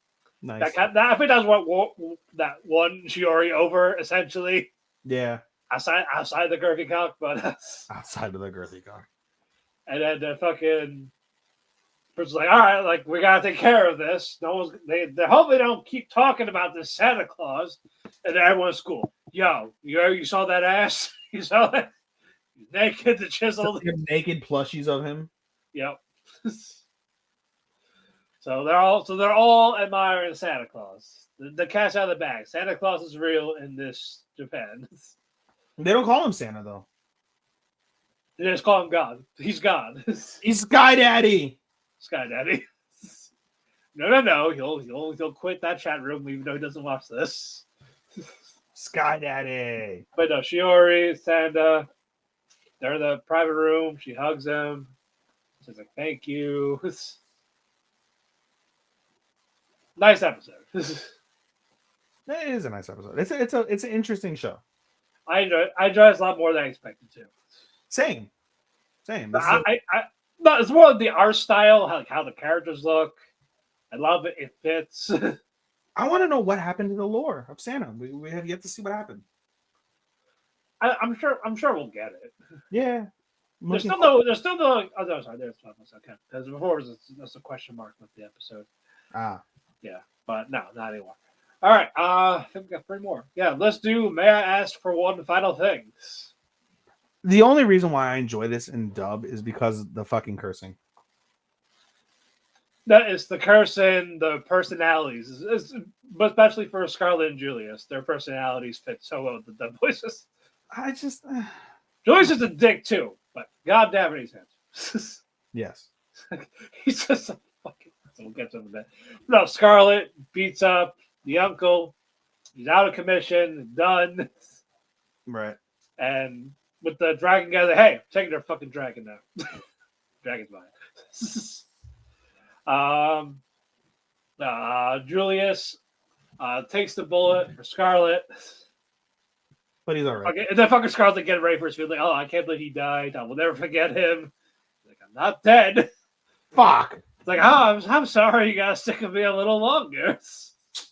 Nice. I think that's what that won Shiori over, essentially. Yeah. Outside the girthy cock, but Outside of the girthy cock. and then the fucking person's like, all right, like, we gotta take care of this. No one's they hopefully don't keep talking about this Santa Claus. And then everyone's school. Yo, you saw that ass? You saw that? He's naked, the chiseled. Naked plushies of him. Yep. So they're all admiring Santa Claus. The cat's out of the bag. Santa Claus is real in this Japan. They don't call him Santa though. They just call him God. He's God. He's Sky Daddy. Sky Daddy. No. He'll quit that chat room even though he doesn't watch this. Sky Daddy. But no, Shiori, Santa, they're in the private room. She hugs him. She's like, thank you. Nice episode. It is a nice episode. It's an interesting show. I enjoy it a lot more than I expected to. Same. But no, it's more like the art style, how the characters look. I love it. It fits. I want to know what happened to the lore of Santa. We have yet to see what happened. I'm sure we'll get it. Yeah. There's still no. Oh no, sorry. There's okay. Because before there's a question mark with the episode. Yeah, but no, not anymore. All right. I think we got 3 more. Yeah, let's do. May I ask for one final thing? The only reason why I enjoy this in dub is because of the fucking cursing. That is the cursing, the personalities, but especially for Scarlet and Julius, their personalities fit so well with the dub voices. I just Julius is a dick too, but goddamn it, he's handsome. yes. He's just a fucking. We'll get to him in a bit. No, Scarlet beats up the uncle. He's out of commission, done. Right. And with the dragon guy, like, hey, I'm taking their fucking dragon now. Dragon's mine. Julius takes the bullet for Scarlet. But he's all right. Okay, and then fucking Scarlet's like getting ready for his field. Like, oh, I can't believe he died. I will never forget him. Like, I'm not dead. Fuck. It's like, oh, I'm sorry. You gotta stick with me a little longer.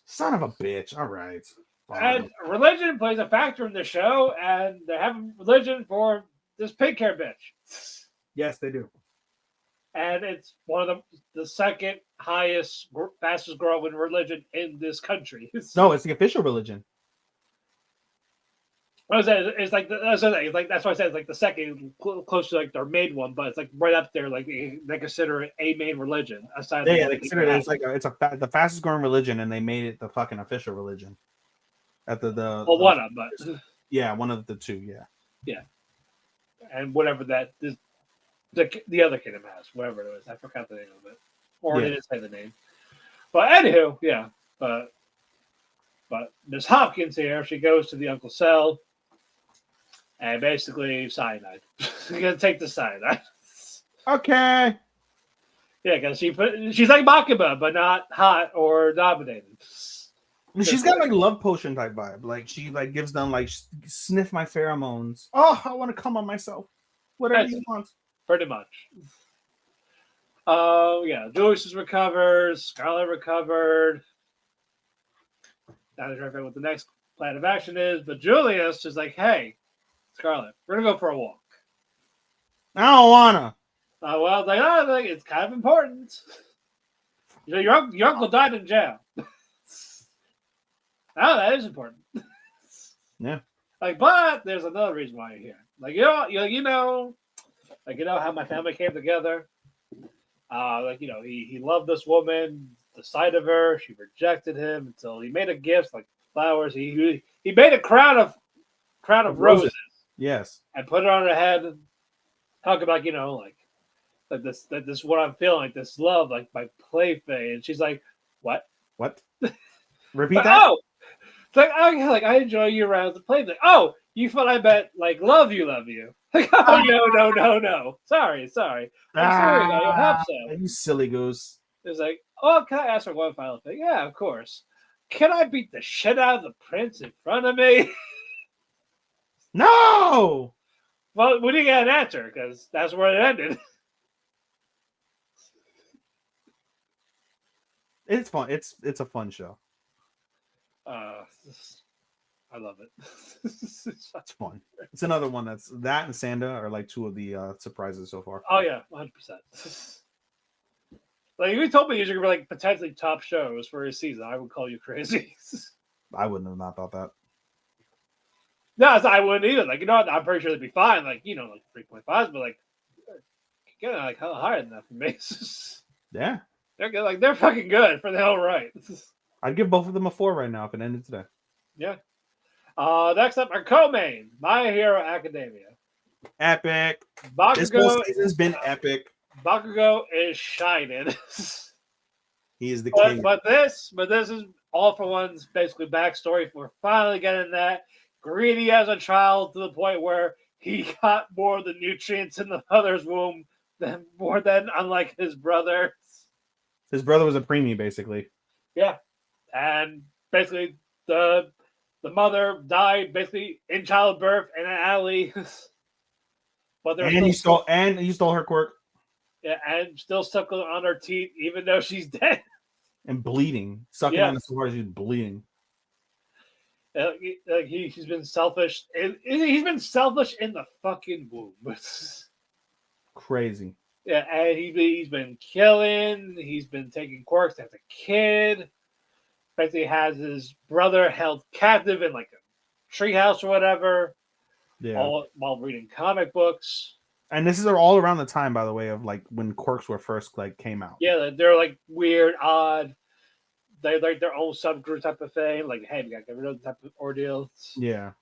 Son of a bitch. All right. And religion plays a factor in the show, and they have religion for this pink hair bitch. Yes, they do. And it's one of the second highest, fastest growing religion in this country. No, it's the official religion. It's like that's why I said it's like the second, close to like their main one, but it's like right up there. Like they consider it a main religion aside. Yeah, they consider it. It's like the fastest growing religion, and they made it the fucking official religion. At one of them, but yeah, one of the 2. Yeah. And whatever that the other kingdom has, whatever it is, I forgot the name of it, or didn't say the name. But anywho, yeah, but Miss Hopkins here, she goes to the Uncle Cell. And basically, cyanide. You're gonna take the cyanide. Okay. Yeah, because she's like Makaba, but not hot or dominated. She's got like love potion type vibe. Like she like gives them like sniff my pheromones. Oh, I want to come on myself. Whatever you want. Pretty much. Oh yeah, Julius is recovered. Scarlet recovered. Now they're trying to figure out what the next plan of action is. But Julius is like, hey. Scarlet, we're gonna go for a walk. I don't wanna. Well, like, it's kind of important. You know, your uncle died in jail. That is important. Yeah. Like, but there's another reason why you're here. Like, you know how my family came together. He loved this woman. The sight of her, she rejected him until he made a gift like flowers. He made a crown of roses. Yes. And put it on her head. Talk about, like this what I'm feeling, like this love, like my plaything. And she's like, what? What? Repeat that? Oh, it's like, I enjoy you around the plaything. Oh, you thought I bet like love you. Like, oh no. Sorry. I'm sorry, I don't have so. You silly goose. It's like, oh, can I ask for one final thing? Yeah, of course. Can I beat the shit out of the prince in front of me? No. Well, we didn't get an answer because that's where it ended. It's fun. It's a fun show. I love it. It's fun. It's another one that and Sanda are like 2 of the surprises so far. Oh yeah, 100%. Like if you told me these are gonna be like potentially top shows for a season, I would call you crazy. I wouldn't have not thought that. No, I wouldn't either. Like, I'm pretty sure they'd be fine. Like, like 3.5s, but like, like hell higher than that for me. Yeah, they're good. Like, they're fucking good for the hell right. I'd give both of them a 4 right now if it ended today. Yeah. Next up, our co-main, My Hero Academia. Epic. Bakugo, this whole season's been epic. Bakugo is shining. He is the king. But this is all for one's basically backstory. We're finally getting that. Greedy as a child to the point where he got more of the nutrients in the mother's womb more than unlike his brother. His brother was a preemie, basically. Yeah, and basically the mother died basically in childbirth in an alley, but they're And still he stole her quirk yeah, and still suckling on her teeth even though she's dead. and bleeding, sucking Yeah. on it so hard she's bleeding. He's been selfish. He's been selfish in the fucking womb. Crazy. Yeah, and he's been killing. He's been taking quirks as a kid. Basically, has his brother held captive in like a treehouse or whatever. Yeah. All while reading comic books. And this is all around the time, by the way, of like when quirks were first like came out. Yeah, they're like weird, odd. They like their own subgroup type of thing. Like, hey, we got to get rid of the type of ordeals. Yeah.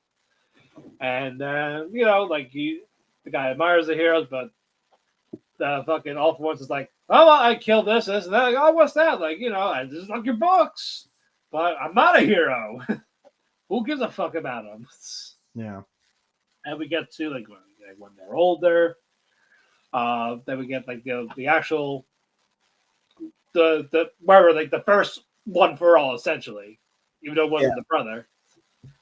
And like the guy admires the heroes, but the fucking All For Ones is like, oh, well, I killed this, and that. Like, oh, what's that? Like, I just like your books, but I'm not a hero. Who gives a fuck about them? Yeah. And we get to like when they're older. Then we get like the actual the where like the first one for all essentially, even though it wasn't the brother.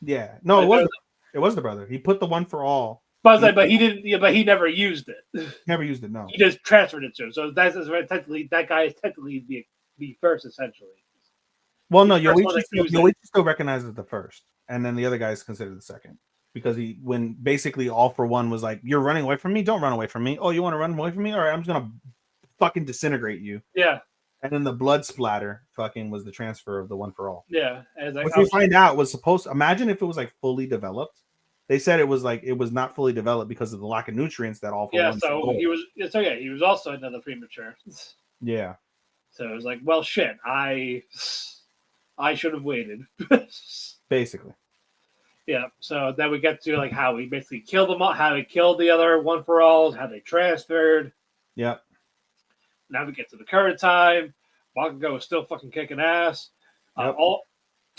Yeah. No, it was the brother. He put the one for all. But he didn't. Yeah, but he never used it. Never used it. No. He just transferred it to him. So that's technically that guy is technically the first essentially. Well, no, First one Yoichi still recognizes the first, and then the other guy is considered the second because when basically All For One was like, "You're running away from me. Don't run away from me. Oh, you want to run away from me? All right, I'm just gonna fucking disintegrate you." Yeah. And then the blood splatter fucking was the transfer of the one for all. Yeah. And like, which we find out was supposed to imagine if it was like fully developed. They said it was not fully developed because of the lack of nutrients that All For One. He was also another premature. Yeah. So it was like, well, shit, I should have waited. Basically. Yeah. So then we get to like how we basically killed them all, how we killed the other one for alls, how they transferred. Yep. Now we get to the current time. Bakugo is still fucking kicking ass. Yep.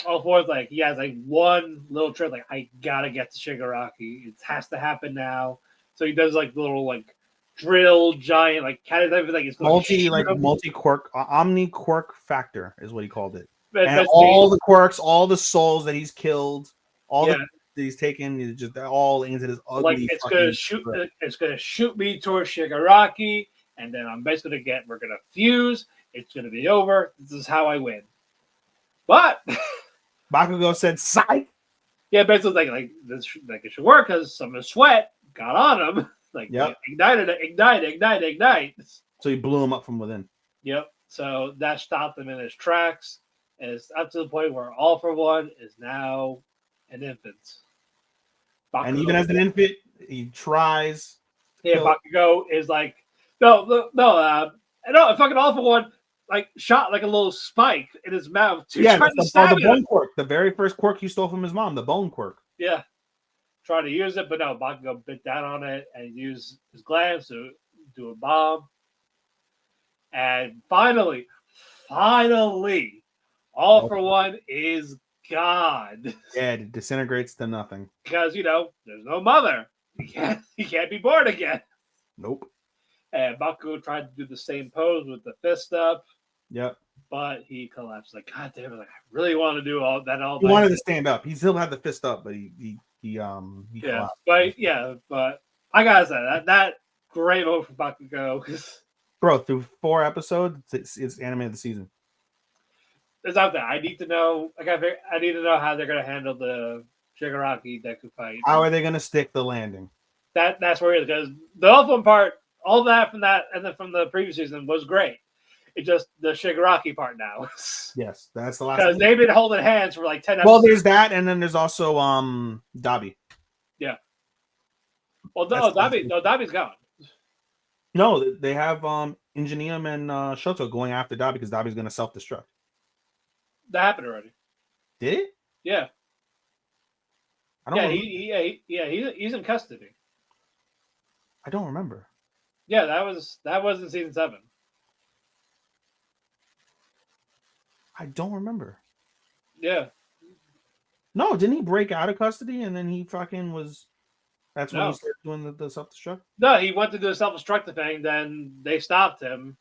All for it, like he has like one little trick, like I gotta get to Shigaraki. It has to happen now. So he does like little like drill giant like kind of like it's multi quirk omni quirk factor is what he called it. But and all the quirks, all the souls that he's killed, all that he's taken, is just all into this ugly. Like it's gonna shoot me towards Shigaraki, and then I'm basically we're gonna fuse. It's gonna be over. This is how I win. But Bakugo said, "Psych." Yeah, basically like this, like it should work because some of the sweat got on him. Like ignite. So he blew him up from within. Yep. So that stopped him in his tracks, and it's up to the point where All For One is now an infant. Bakugo, and even as an infant, he tries. Yeah, Bakugo is like no, fucking All For One. Like shot like a little spike in his mouth to try to stab the bone quirk, the very first quirk he stole from his mom, the bone quirk. Yeah, trying to use it, but no, Bakugo bit down on it and used his glands to do a bomb. And finally, All For One is gone. Yeah, it disintegrates to nothing because there's no mother. He can't be born again. Nope. And Bakugo tried to do the same pose with the fist up. Yep. But he collapsed. Like, God damn it! Like, I really want to do all that. He wanted to stand up. He still had the fist up, but he collapsed. But I gotta say that great move for Bakugo. Bro, through 4 episodes, it's anime of the season. It's out there. I need to know. I need to know how they're gonna handle the Shigaraki Deku fight. How are they gonna stick the landing? That's where it is, because the Elfin part, all that from that, and then from the previous season was great. It's just the Shigaraki part now. Yes, that's the last. Because they've been holding hands for like 10 episodes. Well, there's that, and then there's also Dabi. Yeah. Well, Dabi's gone. No, they have Ingenium and Shoto going after Dabi because Dabi's going to self-destruct. That happened already. Did it? Yeah. I don't. He's in custody. I don't remember. Yeah, that was in season 7. I don't remember. Yeah. No, didn't he break out of custody and then he fucking was? That's when he started doing the self-destruct? No, he went to do a self-destructive thing, then they stopped him,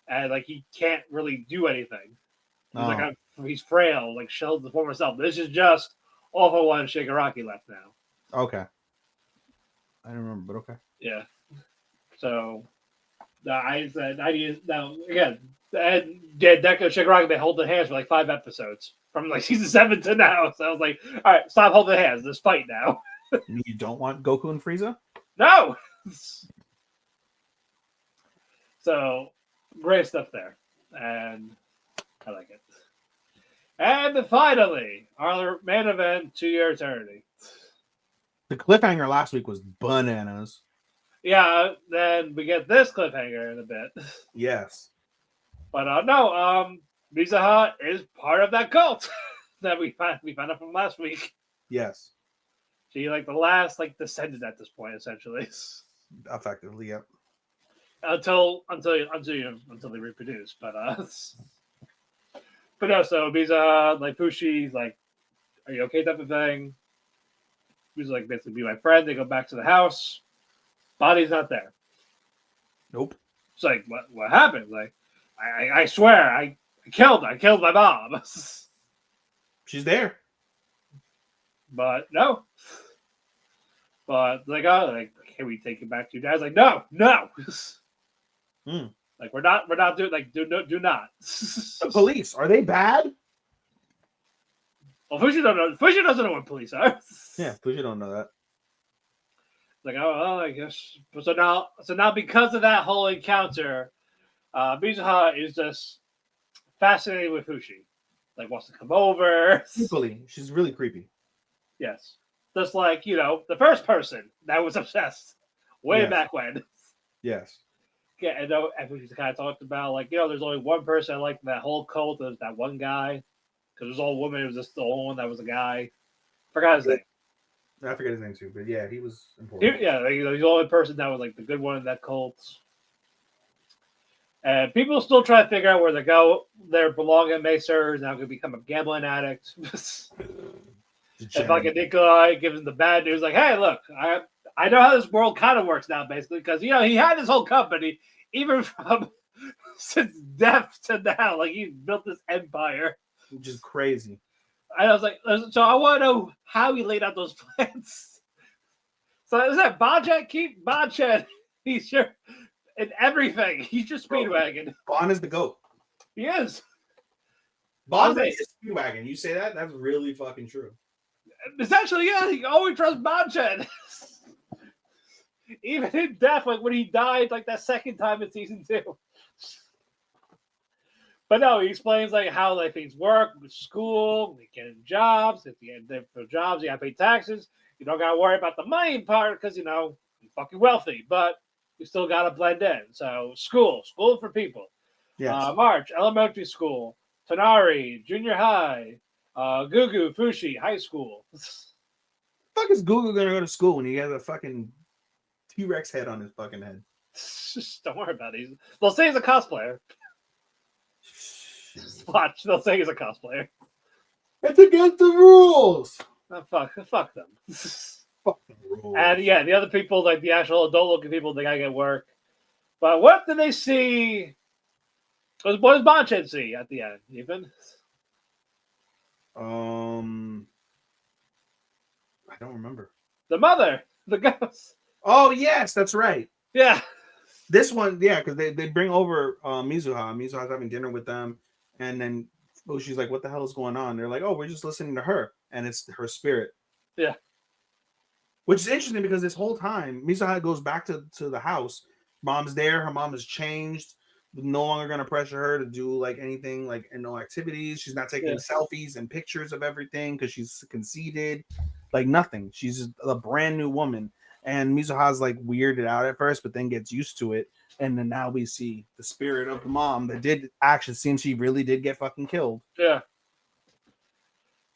and like he can't really do anything. He's like he's frail, like shelled the former self. This is just all for one Shigaraki left now. Okay. I don't remember, but okay. Yeah. So I said I need now again. And Deku and Shigaraki been holding hands for like 5 episodes from like season 7 to now. So I was like, all right, stop holding hands. Let's fight now. You don't want Goku and Frieza? No. So great stuff there, and I like it. And finally, our main event, To Your Eternity. The cliffhanger last week was bananas. Yeah, then we get this cliffhanger in a bit. Yes. But no, Mizuha is part of that cult that we found out from last week. Yes. She like the last descendant at this point, essentially. Effectively, yep. Until they reproduce. But no, so Mizuha, like Pushi's like, are you okay type of thing? He's like, basically be my friend. They go back to the house. Body's not there. Nope. It's like, what happened? Like, I swear, I killed my mom. She's there. But no. But like, can we take it back to your dad's? Like, no. Like, we're not doing do not. The police, are they bad? Well, Fushi don't know. Fushi doesn't know what police are. Yeah, Fushi don't know that. Like, oh, I guess. So now, because of that whole encounter, Mizuha is just fascinated with Fushi. Like, wants to come over. Creepily, she's really creepy. Yes, just like the first person that was obsessed way back when. Yes. Yeah, and we kind of talked about there's only one person I liked in that whole cult. There's that one guy because it was all women. It was just the only one that was a guy. Forgot his name. I forget his name too, but yeah, he was important. He's the only person that was like the good one in that cult. And people still try to figure out where they go. Their belonging Macer is now going to become a gambling addict. And fucking Nikolai gives him the bad news, like, "Hey, look, I know how this world kind of works now, basically, because he had this whole company, even from since death to now, like he built this empire, which is crazy." And I was like, so I want to know how he laid out those plans. So is that Bonchet? He's sure in everything. He's just Speedwagon. Bon is the GOAT. He is. Bon is Speedwagon. You say that? That's really fucking true. Essentially, yeah, he always trusts Bonchet. Even in death, like when he died, like that second time in season 2. But no, he explains like how things work with school, getting jobs. If you get for jobs, you gotta pay taxes. You don't gotta worry about the money part because you're fucking wealthy, but you still gotta blend in. So school for people. Yes. March, elementary school. Tonari, junior high. Gugu, Fushi, high school. Fuck is Gugu gonna go to school when he has a fucking T-Rex head on his fucking head? Just don't worry about it. They'll say he's a cosplayer. Watch, they'll say he's a cosplayer. It's against the rules. Oh, fuck them. Fuck the rules. And yeah, the other people, like the actual adult-looking people, they gotta get work. But what did they see? What does Bonchet see at the end, even? I don't remember. The mother, the ghost. Oh yes, that's right. Yeah. This one, yeah, because they bring over Mizuha. Mizuha's having dinner with them, and then she's like, "What the hell is going on?" They're like, "Oh, we're just listening to her, and it's her spirit." Yeah. Which is interesting because this whole time Mizuha goes back to the house. Mom's there. Her mom has changed. No longer going to pressure her to do like anything, like no activities. She's not taking selfies and pictures of everything because she's conceited. Like nothing. She's just a brand new woman. And Mizuha's like weirded out at first, but then gets used to it. And then now we see the spirit of the mom that did actually seem she really did get fucking killed. Yeah.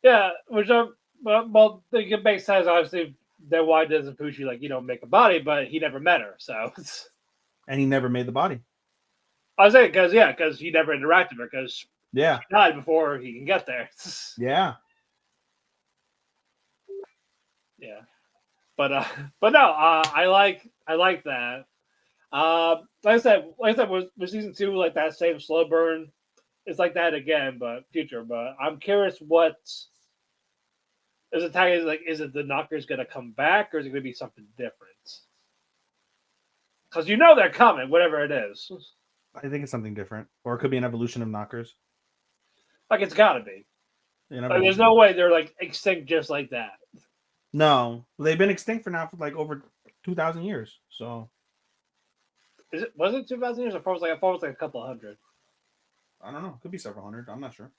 Yeah, which well, they can make sense obviously that why doesn't Fushi make a body, but he never met her, so. And he never made the body. I was saying because he never interacted with her because she died before he can get there. Yeah. Yeah. but no, I like that. Like I said, was season 2 like that same slow burn? It's like that again, but future. But I'm curious what is it? Like, is it the Knockers going to come back, or is it going to be something different? Because you know they're coming, whatever it is. I think it's something different, or it could be an evolution of Knockers. Like it's got to be. Like, there's no way they're like extinct just like that. No, they've been extinct for now for like over 2,000 years. So, Was it 2,000 years? I thought it was like a couple hundred. I don't know. It could be several hundred. I'm not sure.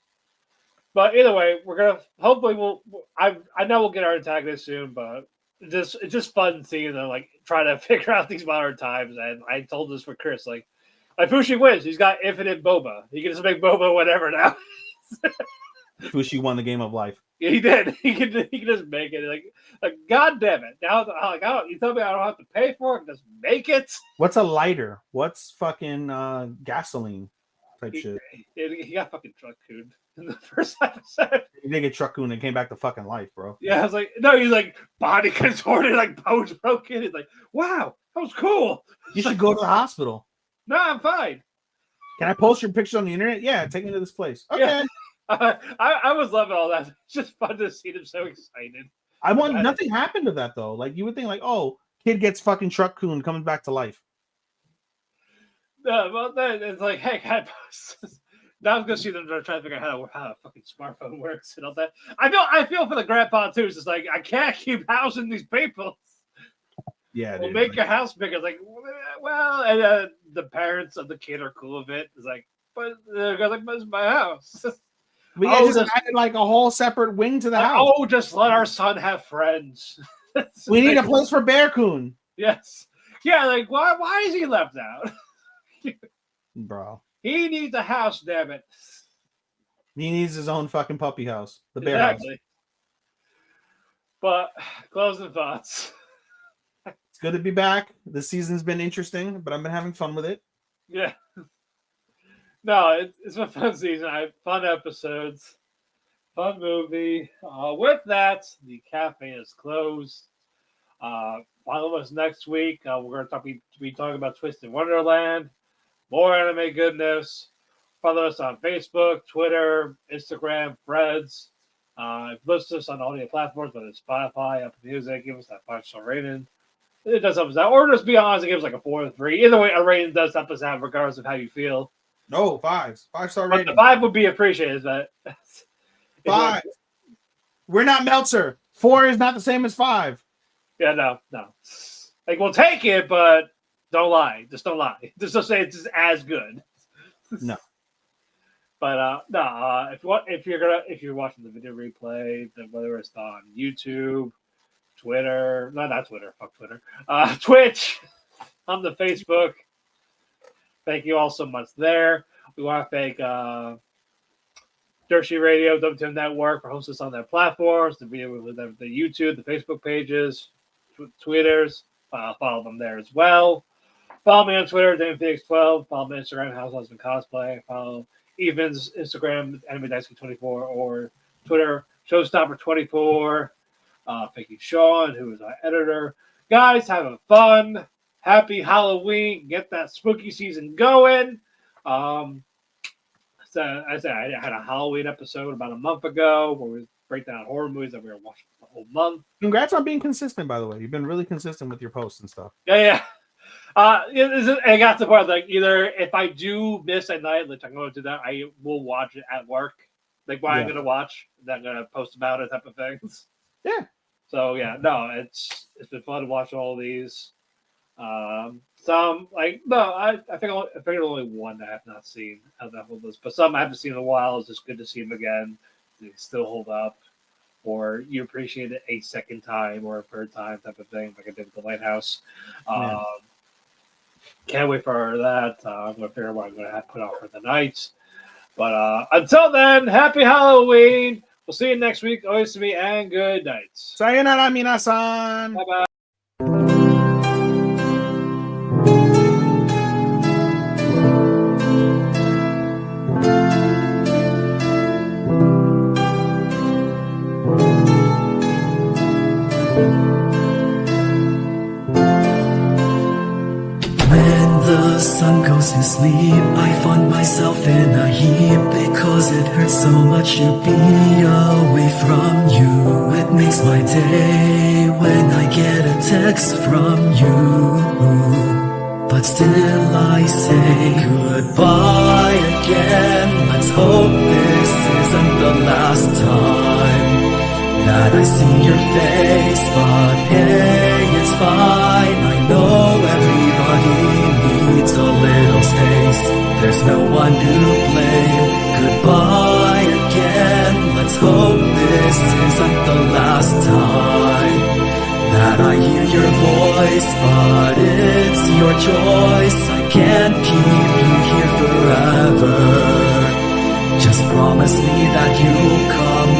But either way, we're gonna hopefully I know we'll get our antagonist soon, but it's just fun seeing them like try to figure out these modern times. And I told this for Chris, like Fushi wins. He's got infinite boba. He can just make boba whatever now. Fushi won the game of life. Yeah, he did. He can just make it. Like God damn it! Now like you tell me I don't have to pay for it. Just make it. What's a lighter? What's fucking gasoline type shit? He got fucking truck cooned in the first episode. He did get truck cooned and came back to fucking life, bro. Yeah, I was like, no, he's like body contorted, like bones broken. He's like, wow, that was cool. You should go to the hospital. No, I'm fine. Can I post your picture on the internet? Yeah, take me to this place. Okay. Yeah. I was loving all that. It's just fun to see them so excited. Nothing happened to that though. Like you would think, like, oh, kid gets fucking truck coon coming back to life. No, well, then it's like, hey, can I post this? Now I'm gonna see them trying to figure out how a fucking smartphone works and all that. I feel for the grandpa too. It's just like I can't keep housing these people. Yeah, we'll make your house bigger. It's like, well, and the parents of the kid are cool with it. It's like, but they're like, but it's my house. We just added like a whole separate wing to the house. Oh, just let our son have friends. We need a place for Bear Coon. Yes. Yeah, like why is he left out? Bro. He needs a house, damn it. He needs his own fucking puppy house. The bear house. But closing thoughts. It's good to be back. This season's been interesting, but I've been having fun with it. Yeah. No, it's been a fun season. I had fun episodes, fun movie. With that, the cafe is closed. Follow us next week. We're going to be talking about Twisted Wonderland, more anime goodness. Follow us on Facebook, Twitter, Instagram, Threads. Listen to us on audio platforms, whether it's Spotify, Apple Music. Give us that 5-star rating. It does help us out. Or just be honest and give us like a 4 or 3. Either way, a rating does help us out, regardless of how you feel. No, 5-star rating. The 5 would be appreciated, but 5. We're not Meltzer. 4 is not the same as 5. Yeah, no. Like we'll take it, but don't lie. Just don't lie. Just don't say it's just as good. No. But no. If you're watching the video replay, then whether it's on YouTube, Twitter, not Twitter, fuck Twitter, Twitch, on the Facebook. Thank you all so much there. We want to thank Dirt Radio, WTM Network for hosting us on their platforms, the video with the YouTube, the Facebook pages, Twitters. Follow them there as well. Follow me on Twitter, DamonPhoenix12. Follow me on Instagram, House Husband Cosplay. Follow Evan's Instagram, AnimeDaisuke24, or Twitter, Showstopper24. Thank you, Sean, who is our editor. Guys, having fun. Happy Halloween. Get that spooky season going. So I had a Halloween episode about a month ago where we break down horror movies that we were watching the whole month. Congrats on being consistent, by the way. You've been really consistent with your posts and stuff. Yeah. I got to the point like either if I do miss a night, which I'm going to do that, I will watch it at work. Like what I'm going to watch, then I'm going to post about it type of things. Yeah. So yeah, no, it's been fun to watch all these. Some like no, I figured only one I have not seen out of that whole list, but some I haven't seen in a while. It's just good to see them again. They still hold up, or you appreciate it a second time or a third time type of thing, like I did with the Lighthouse. Can't wait for that. I'm gonna figure out what I'm gonna have put out for the night. But until then, happy Halloween. We'll see you next week. Always to me and good nights. Sayonara, minasan. Bye bye. sleep, I find myself in a heap because it hurts so much to be away from you. It makes my day when I get a text from you. But still I say goodbye again. Let's hope this isn't the last time that I see your face. But hey, it's fine. I know everybody needs a little space. There's no one to blame. Goodbye again. Let's hope this isn't the last time that I hear your voice. But it's your choice. I can't keep you here forever. Just promise me that you'll come